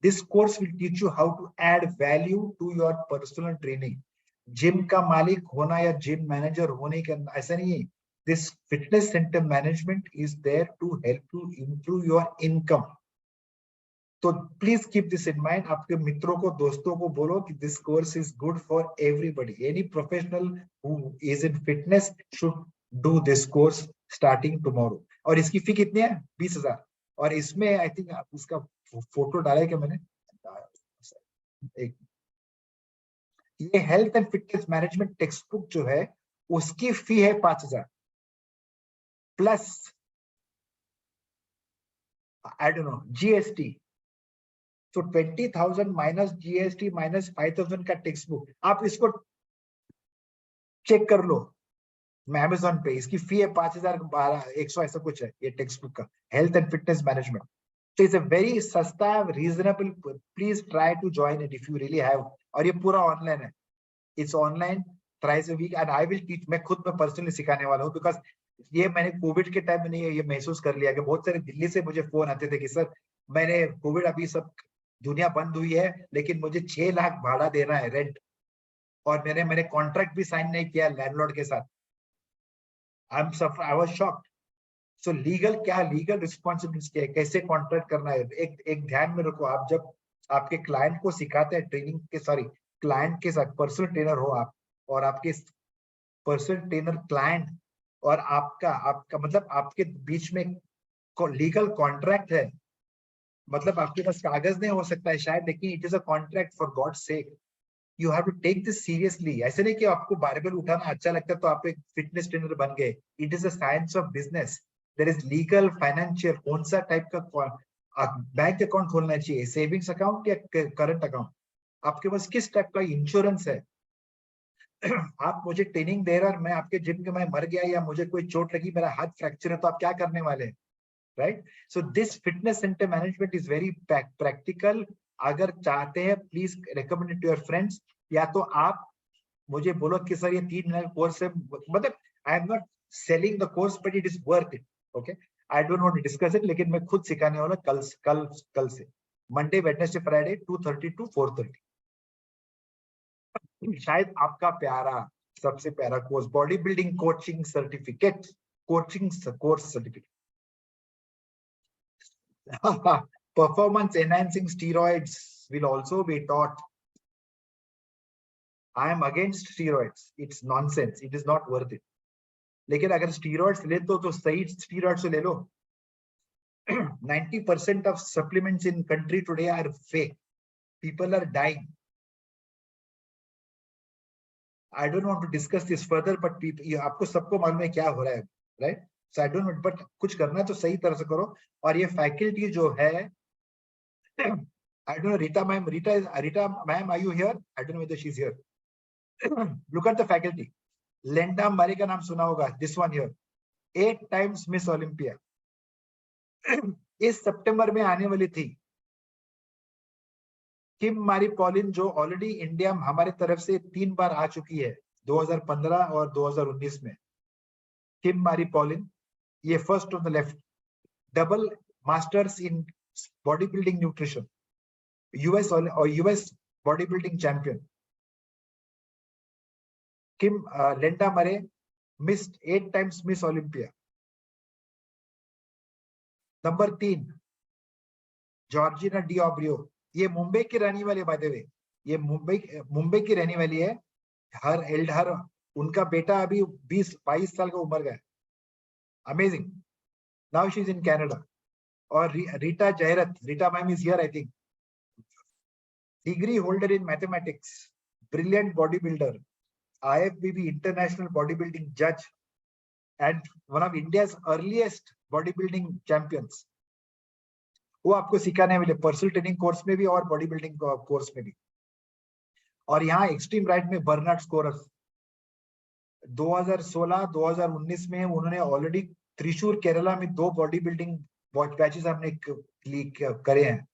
this course will teach you how to add value to your personal training. Gym का मालिक होना या जिम मैनेजर होने का ऐसा नहीं है. This fitness center management is there to help you improve your income. तो please keep this in mind. आपके मित्रों को, दोस्तों को बोलो कि this course is good for everybody. Any professional who is in fitness should do this course starting tomorrow. और इसकी फी कितनी है? 20,000. और इसमें आई थिंक उसका फोटो डाला है क्या मैंने, एक ये health and fitness management text book जो है उसकी फी है 5,000 plus I don't no GST. तो 20,000 माइनस जीएसटी माइनस 5,000 का टेक्स्ट बुक. आप इसको चेक कर लो मैं अमेजोन पे. इसकी फी है 5,012 ऐसा कुछ है ये टेक्स्ट बुक का, हेल्थ एंड फिटनेस मैनेजमेंट. तो इट्स अ वेरी सस्ता reasonable. Please try to join it if you really have. और ये पूरा ऑनलाइन है. It's online thrice a week and I will teach. मैं खुद में पर्सनली सिखाने वाला हूँ बिकॉज ये मैंने कोविड के टाइम में ये महसूस कर लिया कि बहुत सारे दिल्ली से मुझे फोन आते थे कि सर मैंने कोविड, अभी सब दुनिया बंद हुई है लेकिन मुझे 6 लाख भाड़ा देना है रेंट, और मैंने कॉन्ट्रैक्ट भी साइन नहीं किया लैंडलॉर्ड के साथ. I was shocked. So legal क्या, लीगल रिस्पॉन्सिबिलिटी क्या है, कैसे कॉन्ट्रैक्ट करना है. एक ध्यान में रखो, आप जब आपके क्लाइंट को सिखाते हैं ट्रेनिंग के, सॉरी क्लाइंट के साथ पर्सनल ट्रेनर हो आप, और आपके पर्सनल ट्रेनर क्लाइंट और आपका मतलब आपके बीच में लीगल कॉन्ट्रैक्ट है. मतलब आपके पास कागज नहीं हो सकता है शायद, लेकिन it is a contract. For god sake you have to take this seriously. ऐसे नहीं कि आपको बारबेल उठाना अच्छा लगता है तो आप एक फिटनेस ट्रेनर बन गए. It is a science of business. There is legal, financial, कौन सा टाइप का बैंक अकाउंट खोलना चाहिए, सेविंग्स अकाउंट या करंट अकाउंट, आपके पास किस टाइप का इंश्योरेंस है. आप मुझे ट्रेनिंग दे रहे और मैं आपके जिम के मैं मर गया या मुझे कोई चोट लगी, मेरा हाथ फ्रैक्चर है, तो आप क्या करने वाले हैं, right? So this fitness centre management is very practical. अगर चाहते हैं please recommend to your friends, या तो आप मुझे बोलो कि सर ये 3 महीने कोर्स है, मतलब I am not selling the course but it is worth it. Okay, I don't want to discuss it, लेकिन मैं खुद सिखाने वाला कल से मंडे, वेडनेसडे, फ्राइडे 2:30 to 4:30. शायद आपका प्यारा, सबसे प्यारा course, body building coaching certificate, coaching course certificate. Performance enhancing steroids will also be taught. I am against steroids. It's nonsense. It is not worth it. लेकिन अगर steroids ले तो सही steroids ले लो. 90% of supplements in country today are fake. People are dying. I don't want to discuss this further, but आपको सबको मालूम है क्या हो रहा है, right? So I don't know, but कुछ करना तो सही तरह से करो. और ये फैकल्टी जो है, I don't know, Rita ma'am, are you here? I don't know whether she's here. Look at the faculty. Linda Murray का नाम सुना होगा. This one here, 8 times Miss Olympia. इस सितंबर में आने वाली थी. किम मारी पॉलिन जो ऑलरेडी इंडिया हमारे तरफ से 3 बार आ चुकी है, 2015 और 2019 में. किम मारी पॉलिन, ये first on the left, double masters in body building nutrition, US body building champion. Kim Lenda Murray Miss 8 times Miss Olympia. Number 3 Georgina D Obrio, ये मुंबई की रहने वाली, बाय द वे ये मुंबई की रहने वाली है. हर उनका बेटा अभी 20-22 साल का उम्र का है. Amazing. Now she's in Canada. Or Rita Jairat. Rita ma'am is here, I think. Degree holder in mathematics, brilliant bodybuilder, IFBB international bodybuilding judge, and one of India's earliest bodybuilding champions. वो आपको सिखाने वाले personal training course में भी और body building course में भी. और यहाँ एक्सट्रीम राइट में बर्नार्ड स्कोरस 2016-2019 में उन्होंने ऑलरेडी त्रिशूर केरला में 2 बॉडी बिल्डिंग बैचेस हमने करे हैं.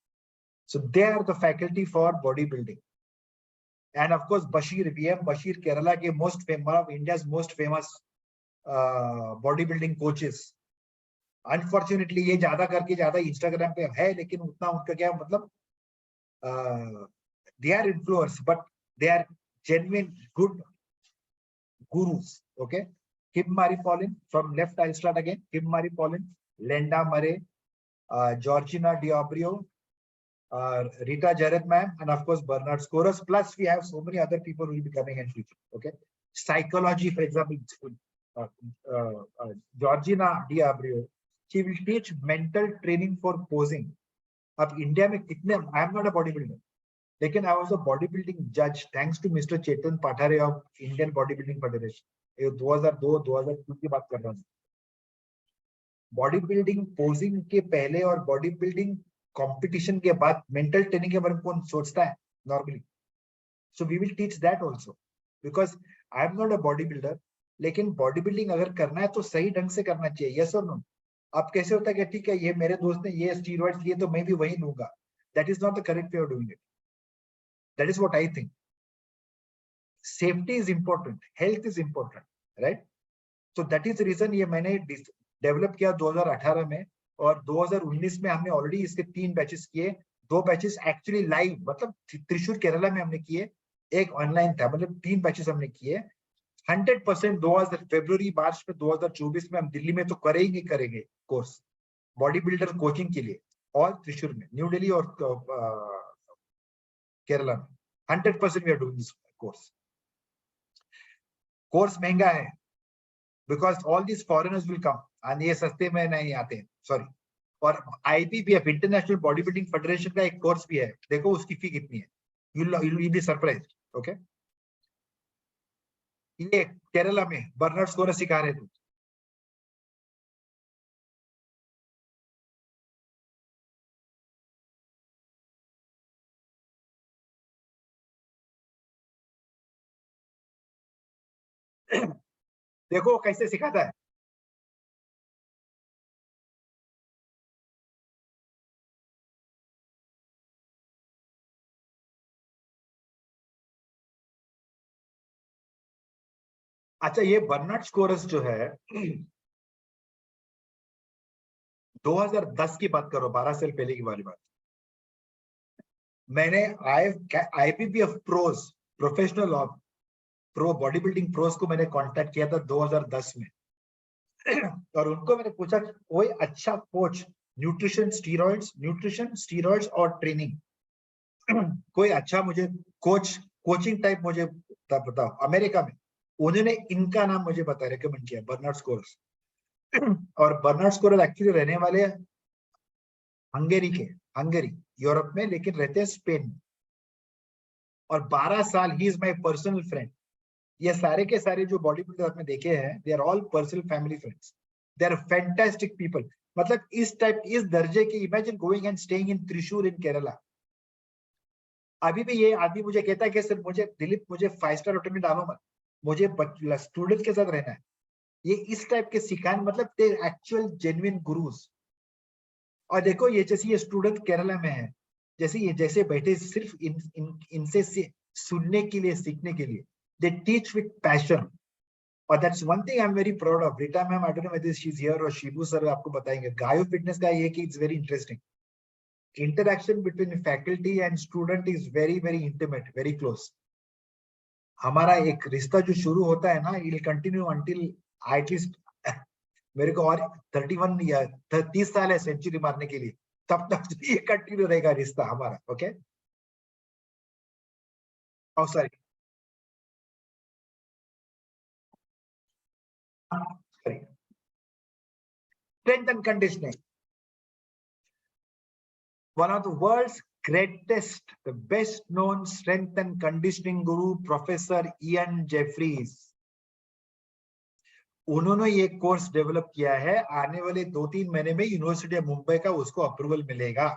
So they are the faculty for bodybuilding. And of course, Bashir, VM Bashir, Kerala के most famous, one of India's most famous bodybuilding coaches. Unfortunately, ये ज्यादा करके ज्यादा Instagram पे है, लेकिन उतना उनका क्या मतलब, they are influencers, but they are genuine good gurus. Okay, Kim Marie Paulin from left. I'll start again. Kim Marie Paulin, Linda Murray, Georgina Diabrio, Rita Jarrett ma'am, and of course Bernard Scoras. Plus we have so many other people who will be coming in future. Okay, psychology, for example, Georgina Diabrio, she will teach mental training for posing. अब India में कितने, I am not a bodybuilder, लेकिन I was a bodybuilding judge thanks to Mr. Chetan Pathare of Indian Bodybuilding Federation. 2002-2003 की बात कर रहा हूँ. Body building posing के पहले और बॉडी बिल्डिंग कंपटीशन के बाद मेंटल ट्रेनिंग के बारे में कौन सोचता है normally. So we will teach that also, because I am not a body builder, लेकिन बॉडी बिल्डिंग अगर करना है तो सही ढंग से करना चाहिए. यस और नो. अब कैसे होता है कि ठीक है ये मेरे दोस्त ने ये स्टीरॉइड्स लिए तो मैं भी वही लूंगा. That is not the correct way of doing it. That is what I think. Safety is important, health is important, right. So that is reason ये मैंने डेवलप किया 2018 में, और 2019 में हमने ऑलरेडी इसके 3 बैचेस किए. 2 बैचेस एक्चुअली लाइव, मतलब त्रिशूर केरला में हमने किए, एक ऑनलाइन था. मतलब 3 बैचेस हमने किए. 100% 2000 फरवरी मार्च में 2024 में हम दिल्ली में तो करेंगे कोर्स बॉडी बिल्डर कोचिंग के लिए, और त्रिशूर में, न्यू दिल्ली और केरला में 100% we are doing this course. Course महंगा है because all this foreigners will come, और ये सस्ते में नहीं आते हैं, सॉरी. और IBBF international body building federation का एक कोर्स भी है, देखो उसकी फी कितनी है. you'll be surprised. ओके, ये केरला में बर्नार्ड स्कोरस सिखा रहे थे. देखो कैसे सिखाता है. अच्छा, ये बर्नार्ड स्कोरस जो है 2010 की बात करो, 12 साल पहले की वाली बात. मैंने IBBF pros, professional pro body building pros को मैंने कांटेक्ट किया था 2010 में. और उनको मैंने पूछा कोई अच्छा कोच, न्यूट्रिशन स्टीरॉइड्स और ट्रेनिंग, कोई अच्छा मुझे कोचिंग टाइप मुझे बताओ अमेरिका में. उन्होंने इनका नाम मुझे बताया, रेकमेंड किया, बर्नार्ड स्कोरस. और बर्नार्ड स्कोरस एक्चुअली रहने वाले हंगरी यूरोप में, लेकिन रहते हैं स्पेन में. और 12 साल he is my personal friend. ये सारे के सारे जो बॉडी बिल्डर आपने देखे हैं, they are all personal family friends. They are fantastic people. मतलब इस दर्जे के, imagine going and staying in Thrissur in Kerala. अभी भी ये आदमी मुझे कहता है कि सर मुझे दिलीप, मुझे 5 स्टार होटल में डालो मत, मुझे स्टूडेंट के साथ रहना है. ये इस टाइप के सिखाने, मतलब दे एक्चुअल जेन्युइन गुरुज. और देखो ये जैसे ये स्टूडेंट केरला में है, जैसे बैठे सिर्फ इनसे सुनने के लिए, सीखने के लिए. They teach with passion. और that's one thing I am very proud of. Rita ma'am, I don't know whether she is here, और शिबू सर आपको बताएंगे. गायो फिटनेस का ये कि it's very interesting. Interaction between faculty and student is very very intimate, very close. हमारा एक रिश्ता जो शुरू होता है ना, it will continue until at least, मेरे को और 31 या 30 साल है सेंचुरी मारने के लिए, तब तक ये कंटिन्यू रहेगा रिश्ता हमारा. Okay, oh sorry, sorry. Strength and conditioning. One of the world's greatest, the best known strength and conditioning guru, Professor Ian Jeffries. उन्होंने ये कोर्स डेवलप किया है. आने वाले 2-3 महीने में यूनिवर्सिटी ऑफ मुंबई का उसको अप्रूवल मिलेगा.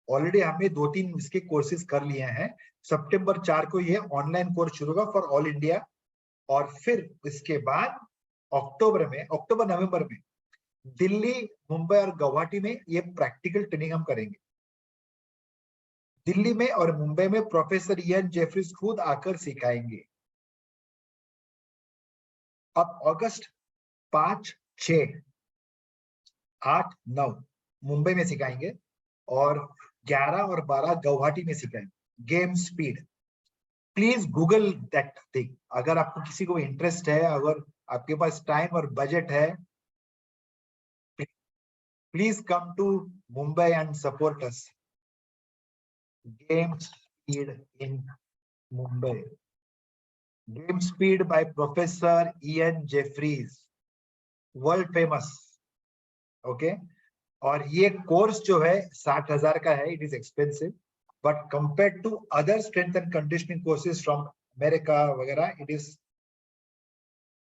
ऑलरेडी हमने 2-3 इसके कोर्सेज कर लिए हैं. सितंबर 4 को ये ऑनलाइन कोर्स शुरू होगा फॉर ऑल इंडिया, और फिर इसके बाद अक्टूबर नवंबर में दिल्ली, मुंबई और गुवाहाटी में ये प्रैक्टिकल ट्रेनिंग हम करेंगे. दिल्ली में और मुंबई में प्रोफेसर इयन जेफरीज खुद आकर सिखाएंगे. अब अगस्त 5, 6, 8, 9 मुंबई में सिखाएंगे और 11 और 12 गुवाहाटी में सिखाएंगे. Game speed. Please google that thing. अगर आपको किसी को इंटरेस्ट है, अगर आपके पास टाइम और बजट है, please come to Mumbai and support us. Game Speed in Mumbai. Game Speed by Professor Ian Jeffries, world famous. Okay, और ये कोर्स जो है 60,000 का है. It is expensive, but compared to other strength and conditioning courses from America वगैरह,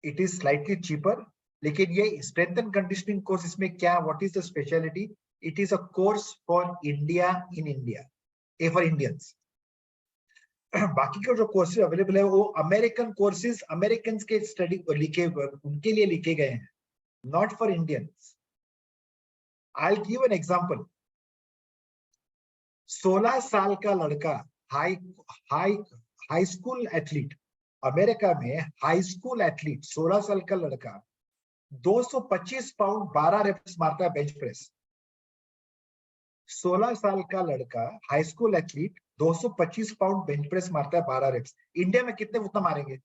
it is slightly cheaper. लेकिन ये strength and conditioning course इसमें क्या, what is the specialty? It is a course for India in India. For Indians. बाकी के जो courses available है वो अमेरिकन कोर्सेज, अमेरिकन के स्टडी लिखे, उनके लिए लिखे गए हैं, not for Indians. I will give an example. 16 साल का लड़का, हाई स्कूल एथलीट, अमेरिका में हाई स्कूल एथलीट 16 साल का लड़का 225 पाउंड 12 रेप्स मारता है बेंच प्रेस. 16 साल का लड़का high school athlete 225 pound bench press मारता है 12 रेप्स. इंडिया में कितने उतना मारेंगे?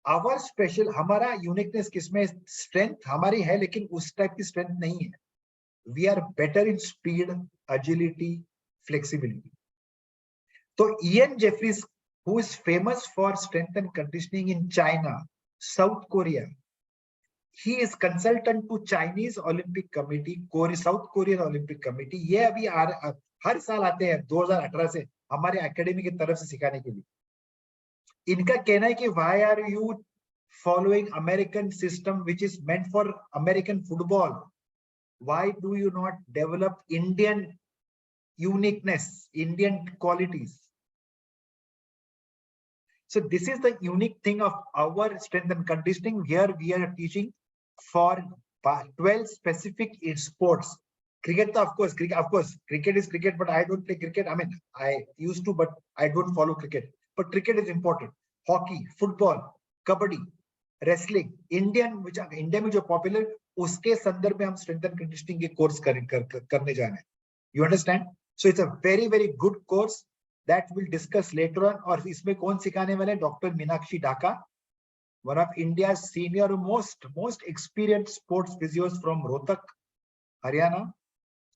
आवर स्पेशल, हमारा यूनिकनेस किसमें? स्ट्रेंथ हमारी है, लेकिन उस टाइप की स्ट्रेंथ नहीं है. We are better in speed, agility, flexibility. तो Ian Jeffreys, who is famous for strength and conditioning in China, South Korea, he is consultant to Chinese Olympic Committee, South Korean Olympic Committee. ये अभी हर साल आते हैं 2018 से हमारे academy की तरफ से सिखाने के लिए. इनका कहना है कि why are you following American system which is meant for American football? Why do you not develop Indian uniqueness, Indian qualities? So this is the unique thing of our strength and conditioning. Here we are teaching for 12 specific sports. Cricket, of course, cricket is cricket, but I don't play cricket. I mean, I used to, but I don't follow cricket. But cricket is important. Hockey, football, kabaddi, wrestling, India में जो popular, उसके संदर्भ में हम strength and conditioning के course करने जा रहे हैं. You understand? So it's a very, very good course that we'll discuss later on. और इसमें कौन सिखाने वाले? डॉक्टर मीनाक्षी डाका, one of India's senior most experienced sports physios from Rohtak, Haryana.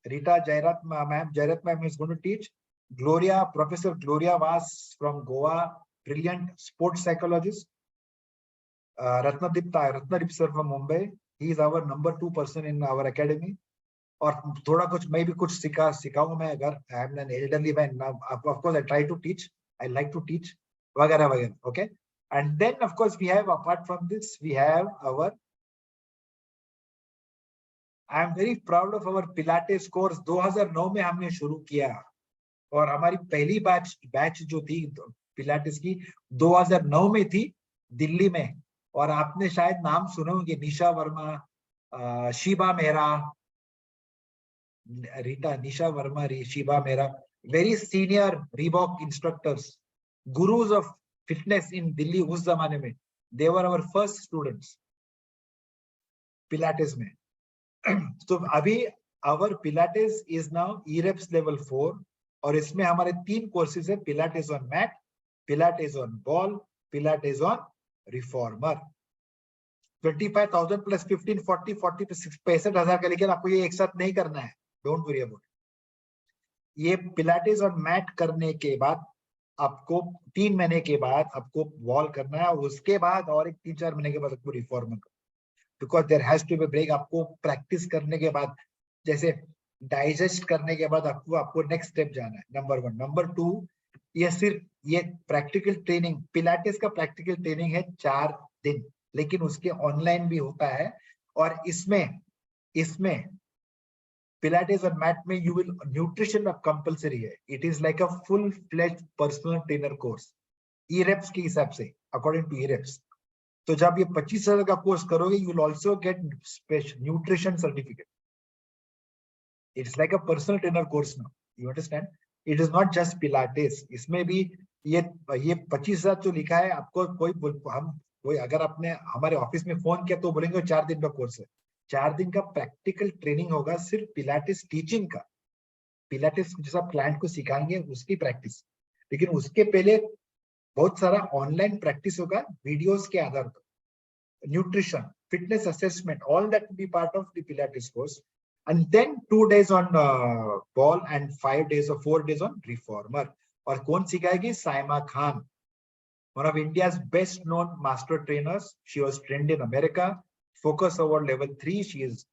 Rita Jairat ma'am is going to teach. Professor Gloria Vas from Goa, brilliant sports psychologist. Ratnadeep sir from Mumbai, he is our number 2 person in our academy. और थोड़ा कुछ मैं भी कुछ सिखाऊंगा मैं. अगर I am an elderly man now, of course I try to teach, I like to teach वगैरह वगैरह. Okay. And then of course we have, apart from this, we have our, I am very proud of our Pilates course. 2009 में हमने शुरू किया और हमारी पहली batch जो थी पिलाटेस की 2009 में थी दिल्ली में. और आपने शायद नाम सुने होंगे, Nisha Verma, Shiba Mehra, Nisha Verma, Shiba Mehra, very senior Reebok instructors, gurus of fitness in Delhi उस जमाने में. They were our first students Pilates में. So अभी our Pilates is now EREPS level 4 और इसमें हमारे 3 courses है: Pilates on mat, Pilates on ball, Pilates on reformer. 25,000 plus 15, 40 65,000 का, लेकिन आपको ये एक साथ नहीं करना है. Don't worry about it. ये Pilates on mat करने के बाद आपको 3 महीने के बाद आपको वॉल करना है, उसके बाद और एक 3-4 महीने के बाद आपको reformer. Because there has to be break. आपको प्रैक्टिस करने के बाद, जैसे डाइजेस्ट करने के बाद आपको नेक्स्ट स्टेप जाना है. नंबर 1. नंबर 2, ये सिर्फ ये प्रैक्टिकल ट्रेनिंग, पिलाटेस का प्रैक्टिकल ट्रेनिंग है 4 दिन, लेकिन उसके ऑनलाइन भी होता है. और इसमें पिलाटेस और मैट में यू विल न्यूट्रिशन अब कंपलसरी है. It is like a full fledged personal trainer course EREPS के हिसाब से, अकॉर्डिंग टू ई-रेप्स. तो जब ये 25,000 का कोर्स करोगे, you will also get nutrition certificate. It's like a personal trainer course now. You understand? It is not just Pilates. इसमें भी ये 25,000 जो लिखा है, आपको कोई अगर आपने हमारे ऑफिस में फोन किया तो बोलेंगे 4 दिन का कोर्स है. 4 दिन का प्रैक्टिकल ट्रेनिंग होगा सिर्फ पिलाटेस टीचिंग का. पिलाटेस जैसा क्लाइंट को सिखाएंगे उसकी प्रैक्टिस, लेकिन उसके पहले बहुत सारा ऑनलाइन प्रैक्टिस होगा वीडियोस के आधार पर. Nutrition, fitness assessment, all that will be part of the Pilates course. And then 2 days on ball and 5 days or 4 days on reformer. और कौन सिखाएगी? Saima Khan, one of India's best known master trainers. She was trained in America, focus award level 3. She is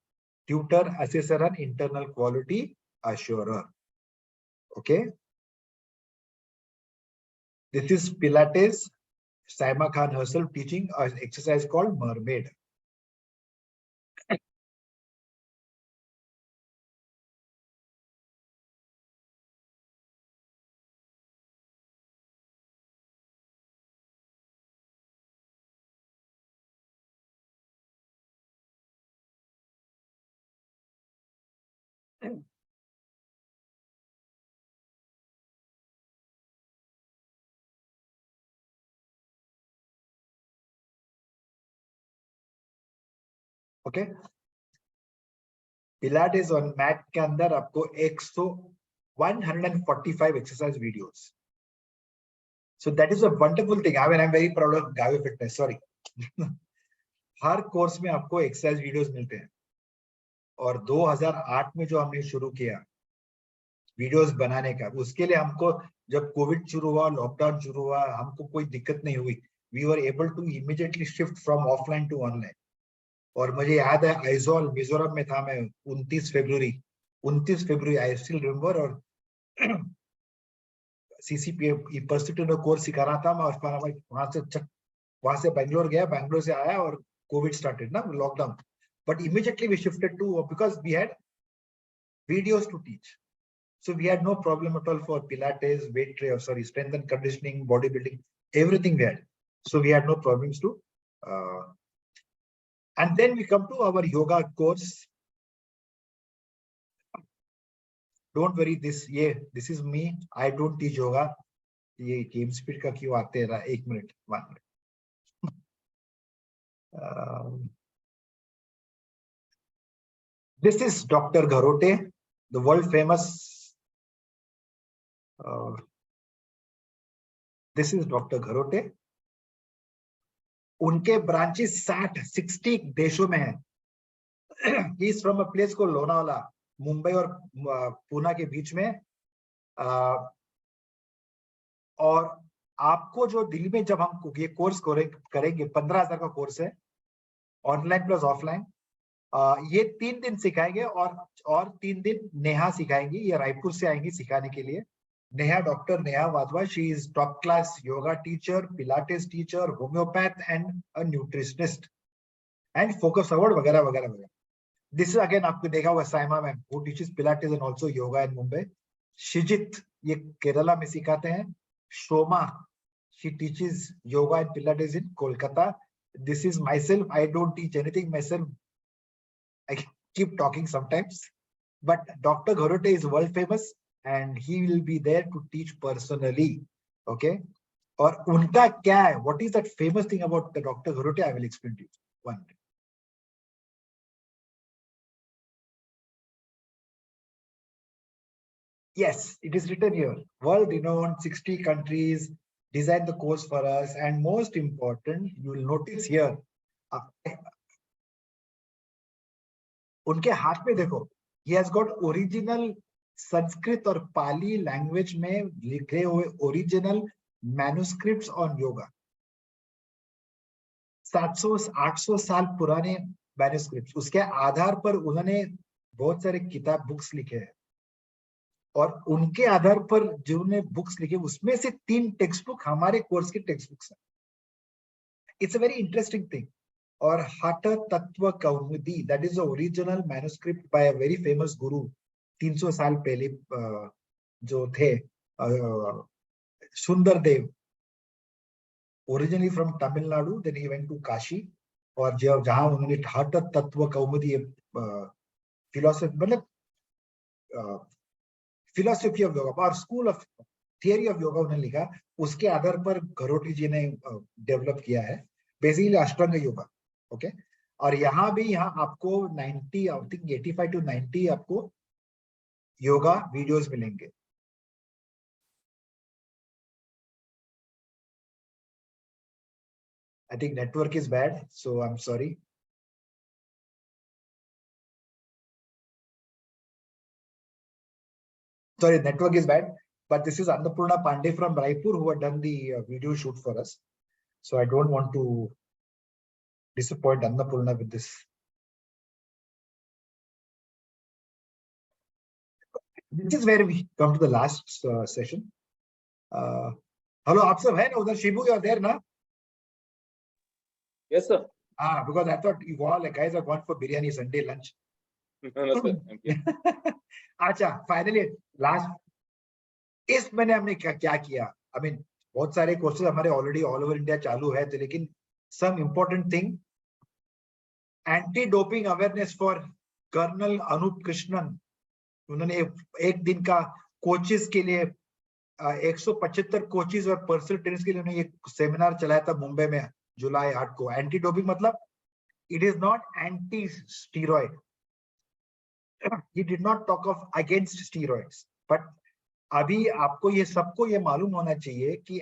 tutor, assessor and internal quality assurer. Okay. This is Pilates. Saima Khan herself teaching an exercise called mermaid. Okay. Pilates on mat के अंदर आपको 145 exercise videos. So that is a wonderful thing. I mean, I'm very proud of Gavi Fitness. Sorry. Her course में आपको exercise videos मिलते हैं. और 2008 में जो हमने शुरू किया वीडियोस बनाने का, उसके लिए हमको जब कोविड शुरू हुआ, लॉकडाउन शुरू हुआ, हमको कोई दिक्कत नहीं हुई. We were able to immediately shift from offline to online. और मुझे याद है आइजोल मिजोरम में था मैं 29 फरवरी आई स्टिल रिमेंबर. और सीसीपीए पर्सनल कोर्स सिखा रहा था मैं. और वहां से बैंगलोर गया, बैंगलोर से आया और कोविड स्टार्टेड ना, lockdown. But immediately we shifted to, because we had videos to teach. So we had no problem at all for Pilates, strength and conditioning, bodybuilding, everything we had. So we had no problems to. And then we come to our yoga course. Don't worry, this is me. I don't teach yoga. ये game speed का क्यों आते रहा? 1 minute, 1 minute. This is Dr. Gharote, the world famous. This is Dr. Gharote. उनके branches 60 देशों में है. He is from a place called Lonavala, Mumbai और पुणे के बीच में. और आपको जो दिल्ली में जब हम ये कोर्स करेंगे, 15,000 का कोर्स है, ऑनलाइन प्लस ऑफलाइन. ये 3 दिन सिखाएंगे और 3 दिन नेहा सिखाएंगी. ये रायपुर से आएंगी सिखाने के लिए. Neha, doctor Neha Wadhwa. She is top class yoga teacher, pilates teacher, homoeopath and a nutritionist and focus award वगैरह वगैरह वगैरह. दिस इज अगेन आपको देखा होगा Saima ma'am, who teaches pilates and also yoga in Mumbai. Shijith, ये केरला में सिखाते हैं. Shoma, she teaches yoga and pilates in Kolkata. This is myself. I don't teach anything myself. I keep talking sometimes. But Dr. Gharote is world famous and he will be there to teach personally. Okay. और उनका क्या है? What is that famous thing about the Dr. Gharote? I will explain to you. One minute. Yes, it is written here. World renowned, 60 countries designed the course for us, and most important, you will notice here. उनके हाथ में देखो, he has got original Sanskrit और पाली language में लिखे हुए original manuscripts on yoga. 700-800 साल पुराने मैन्युस्क्रिप्ट, उसके आधार पर उन्होंने बहुत सारे किताब बुक्स लिखे हैं और उनके आधार पर जिन्होंने बुक्स लिखे उसमें से 3 टेक्स्ट बुक हमारे कोर्स की टेक्स्ट बुक्स हैं. It's a very interesting thing. और Hatha Tattva Kaumudi, that is the original manuscript by a very famous guru 300 साल पहले जो थे, Sundar Dev, originally from Tamil Nadu, then he went to Kashi. और जब जहां उन्होंने हठ तत्व कौमुदी फिलोसफी मतलब फिलोसफी ऑफ योगा और school of theory of yoga उन्होंने लिखा, उसके आधार पर घरोटी जी ने डेवलप किया है बेसिकली अष्टांग योगा. ओके. और यहाँ भी यहाँ आपको 90 आई थिंक 85 to 90 आपको योगा वीडियोस मिलेंगे. I think network is bad, so I'm sorry. Sorry, network is bad, but this is Annapurna Pandey from Raipur who had done the video shoot for us. So I don't want to disappoint Annapurna with this. This is where we come to the last session. Hello, आप सब है ना उधर? Shibu, you are there ना? Yes, sir. Because I thought you all guys are going for biryani Sunday lunch. No, sir. Thank you. अच्छा, finally last इस महीने हमने क्या किया? I mean, बहुत सारे कोर्सेज हमारे ऑलरेडी ऑल ओवर इंडिया चालू है, तो लेकिन some important thing, anti doping awareness for colonel Anoop Krishnan. उन्होंने एक दिन का कोचेस के लिए 175 कोचेस और पर्सनल ट्रेनर्स के लिए उन्होंने एक सेमिनार चलाया था मुंबई में जुलाई 8 को. एंटी डोपिंग मतलब it is not anti steroid. He did not talk of against steroids, but अभी आपको ये सबको ये मालूम होना चाहिए कि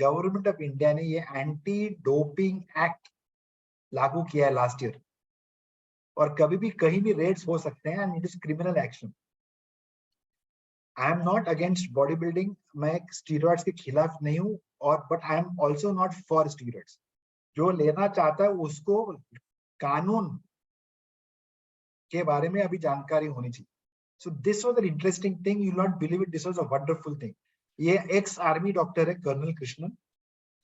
गवर्नमेंट ऑफ इंडिया ने ये एंटी डोपिंग एक्ट लागू किया है लास्ट ईयर, और कभी भी कहीं भी रेड्स हो सकते हैं and it is criminal action. I am not against body building, मैं स्टीरॉइड्स के खिलाफ नहीं हूं, और but I am also not for steroids. जो लेना चाहता है उसको कानून के बारे में अभी जानकारी होनी चाहिए. So this was an interesting thing. You will not believe it. This was a wonderful thing. ये एक्स आर्मी डॉक्टर है कर्नल कृष्णन,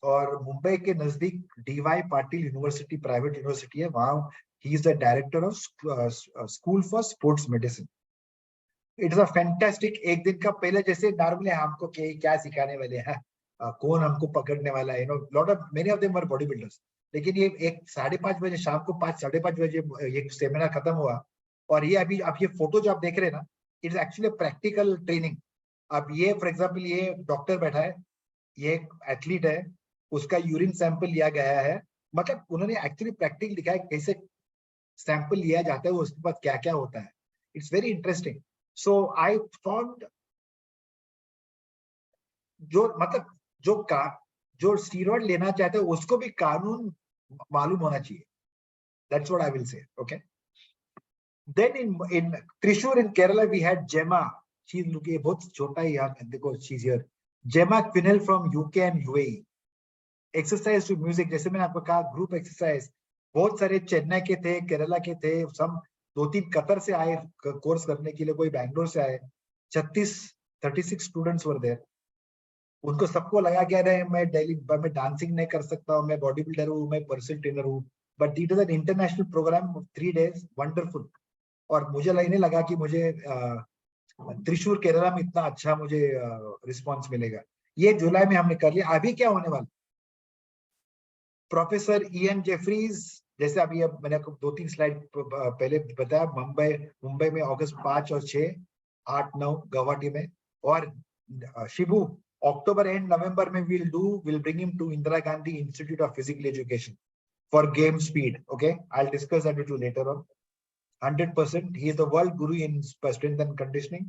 और मुंबई के नजदीक DY Patil university private university है, वहां ही is the director of school for sports medicine. It is a fantastic. एक दिन का पहले जैसे नॉर्मली हमको क्या सिखाने वाले हैं, कौन हमको पकड़ने वाला है, lot of many of them were body builders. लेकिन ये 5:30 बजे शाम को 5-5:30 बजे ये सेमिनार खत्म हुआ, और ये अभी आप ये फोटो जो आप देख रहे हैं ना, it is actually practical training. अब ये फॉर एग्जांपल ये डॉक्टर बैठा है, ये एक एथलीट है, उसका यूरिन सैंपल लिया गया है, मतलब उन्होंने एक्चुअली प्रैक्टिकल दिखाया कैसे सैंपल लिया जाता है, उसके बाद क्या क्या होता है. It's very interesting. So I found जो स्टीरॉइड लेना चाहते हैं उसको भी कानून मालूम होना चाहिए. That's what I will say. Okay. Then in Thrissur in Kerala we had Gemma. She's looking बहुत छोटा ही यार, देखो she's here. Gemma Quinnell from UK and UAE. Exercise to music, जैसे मैंने आपको कहा ग्रुप एक्सरसाइज, बहुत सारे चेन्नई के थे, केरला के थे, सब 2-3 कतर से आए कोर्स करने के लिए, कोई बैंगलोर से आए. 36 स्टूडेंट्स वर देयर. उनको सबको लगा क्या रहे मैं डेली मैं डांसिंग नहीं कर सकता हूँ, मैं बॉडी बिल्डर हूँ, मैं पर्सनल ट्रेनर हूँ, but it is an international programme 3 days, wonderful. और मुझे नहीं लगा कि मुझे त्रिशूर केरला में इतना अच्छा मुझे रिस्पांस मिलेगा. ये जुलाई में हमने कर लिया. अभी क्या होने वाला, प्रोफेसर इयन जेफरीज, जैसे अभी अब मैंने आपको 2-3 स्लाइड पहले बताया, मुंबई में अगस्त 5 और 6, 8, 9 गुवाहाटी में, और शिबू अक्टूबर एंड नवंबर में will bring him to Indira Gandhi institute of physical education for game speed. Okay, I will discuss that with you later on. 100%. He is the world guru in strength and conditioning.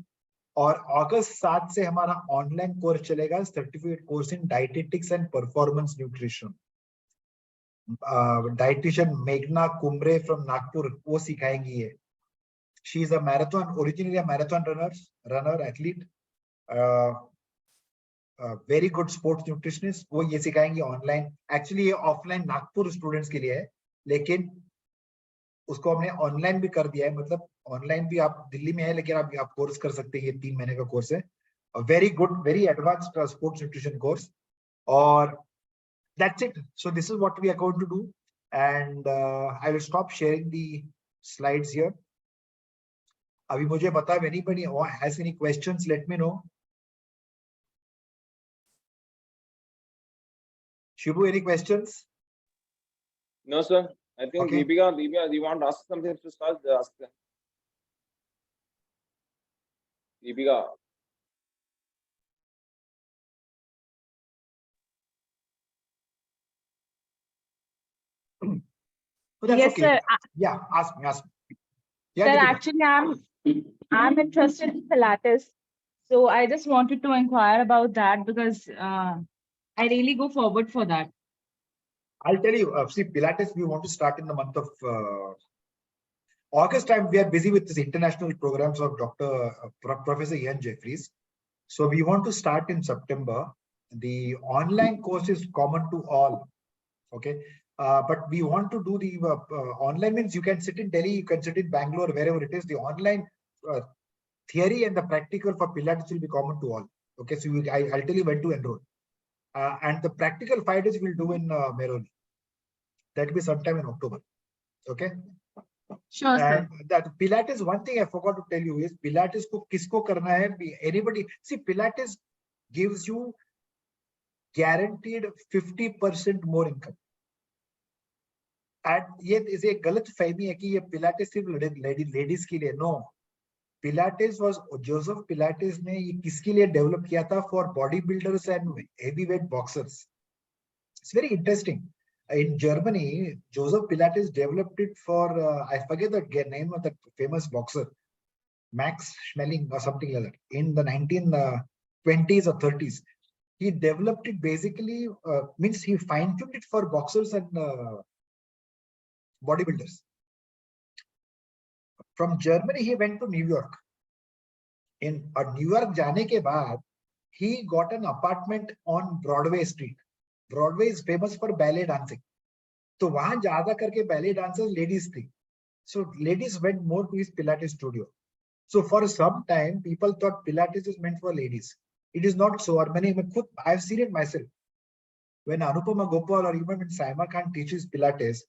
और अगस्त 7 से हमारा online course चलेगा, certificate course in dietetics and performance nutrition. Dietitian मेघना Kumre from Nagpur वो सिखाएंगी ये. She is a marathon, originally marathon runner athlete, very good sports nutritionist. वो ये सिखाएंगी online. Actually ये ऑफलाइन नागपुर स्टूडेंट्स के लिए है, लेकिन उसको हमने ऑनलाइन भी कर दिया है, मतलब ऑनलाइन भी आप दिल्ली में है लेकिन आप कोर्स कर सकते हैं, ये 3 महीने का कोर्स है, very good, very advanced sports nutrition course. और that's it. So this is what we are going to do, and I will stop sharing the slides here. अभी मुझे बता, if anybody has any questions, let me know. Shibu, any questions? No, sir. I think Okay. Deepika, you want to ask something to start? Ask them. Deepika. So that's Yes, okay. sir. Yeah, ask me. Yeah, Sir, Deepika. actually, I'm interested in Pilates, so I just wanted to inquire about that because I really go forward for that. I'll tell you. See, Pilates, we want to start in the month of August. We are busy with this international programs of Professor Ian Jeffries. So we want to start in September. The online course is common to all. Okay. But we want to do the online, means you can sit in Delhi, you can sit in Bangalore, wherever it is. The online theory and the practical for Pilates will be common to all. Okay, so I'll tell you when to enroll. And the practical 5 days we'll do in Mehroli. That will be sometime in October. Okay. Sure, sir. And that Pilates, one thing I forgot to tell you is Pilates ko kisko karna hai? Anybody. See, Pilates gives you guaranteed 50% more income. ये इसे एक गलत फहमी है कि ये Pilates सिर्फ ladies के लिए. No, Pilates was Joseph Pilates ने ये किसके लिए डेवलप किया था? For body builders and heavyweight boxers. It's very interesting. In Germany, Joseph Pilates developed it for I forget the name of that famous boxer, Max Schmeling or something like that, in the 1920s or 30s. He developed it basically, means he fine-tuned it for boxers and bodybuilders. From Germany, he went to New York. In New York जाने के बाद, he got an apartment on Broadway Street. Broadway is famous for ballet dancing. तो वहां ज्यादा करके ballet dancers ladies थी. So ladies went more to his Pilates studio. So for some time, people thought Pilates is meant for ladies. It is not so. और I've seen it myself. When Anupama Gopal or even when Saima Khan teaches Pilates,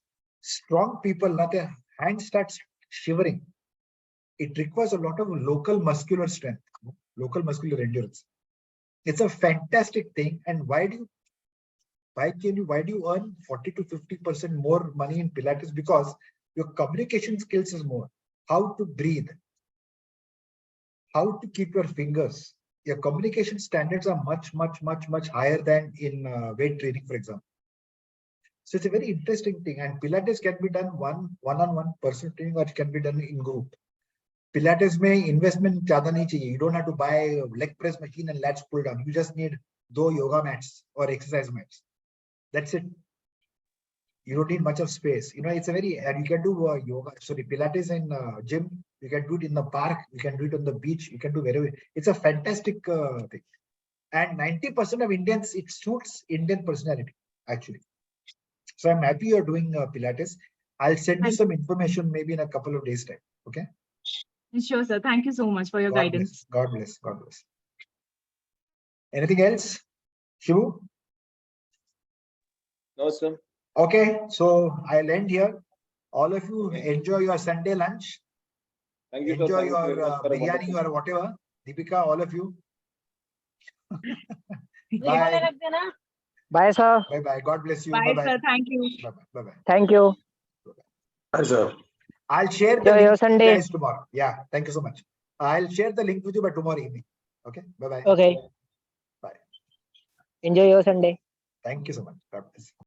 strong people, their hands start shivering. It requires a lot of local muscular strength, local muscular endurance. It's a fantastic thing. And why do you earn 40 to 50% more money in Pilates? Because your communication skills is more. How to breathe, how to keep your fingers. Your communication standards are much higher than in weight training, for example. So it's a very interesting thing. And Pilates can be done one-on-one personal training, or it can be done in group. Pilates में investment ज़्यादा नहीं चाहिए. You don't have to buy a leg press machine and lats pull down. You just need 2 yoga mats or exercise mats. That's it. You don't need much of space. It's a very, and you can do Pilates in gym. You can do it in the park. You can do it on the beach. You can do wherever. It's a fantastic thing. And 90% of Indians, it suits Indian personality, actually. So I'm happy you're doing Pilates. I'll send you some information maybe in a couple of days' time. Okay. Sure, sir. Thank you so much for your guidance. God bless. God bless. Anything else, Shivu? No, sir. Okay, so I'll end here. All of you enjoy your Sunday lunch. Thank you, Enjoy sir. Thank your you very much for a biryani wonderful- or whatever. Deepika, all of you. Bye. Bye, sir. Bye. God bless you. Bye, Bye. sir. Thank you. Bye. Thank you. Hi, sir. I'll share the Enjoy link your with you Sunday. guys tomorrow. Yeah, thank you so much. I'll share the link with you by tomorrow evening. Okay. Bye. Okay. Bye. Enjoy your Sunday. Thank you so much. God bless.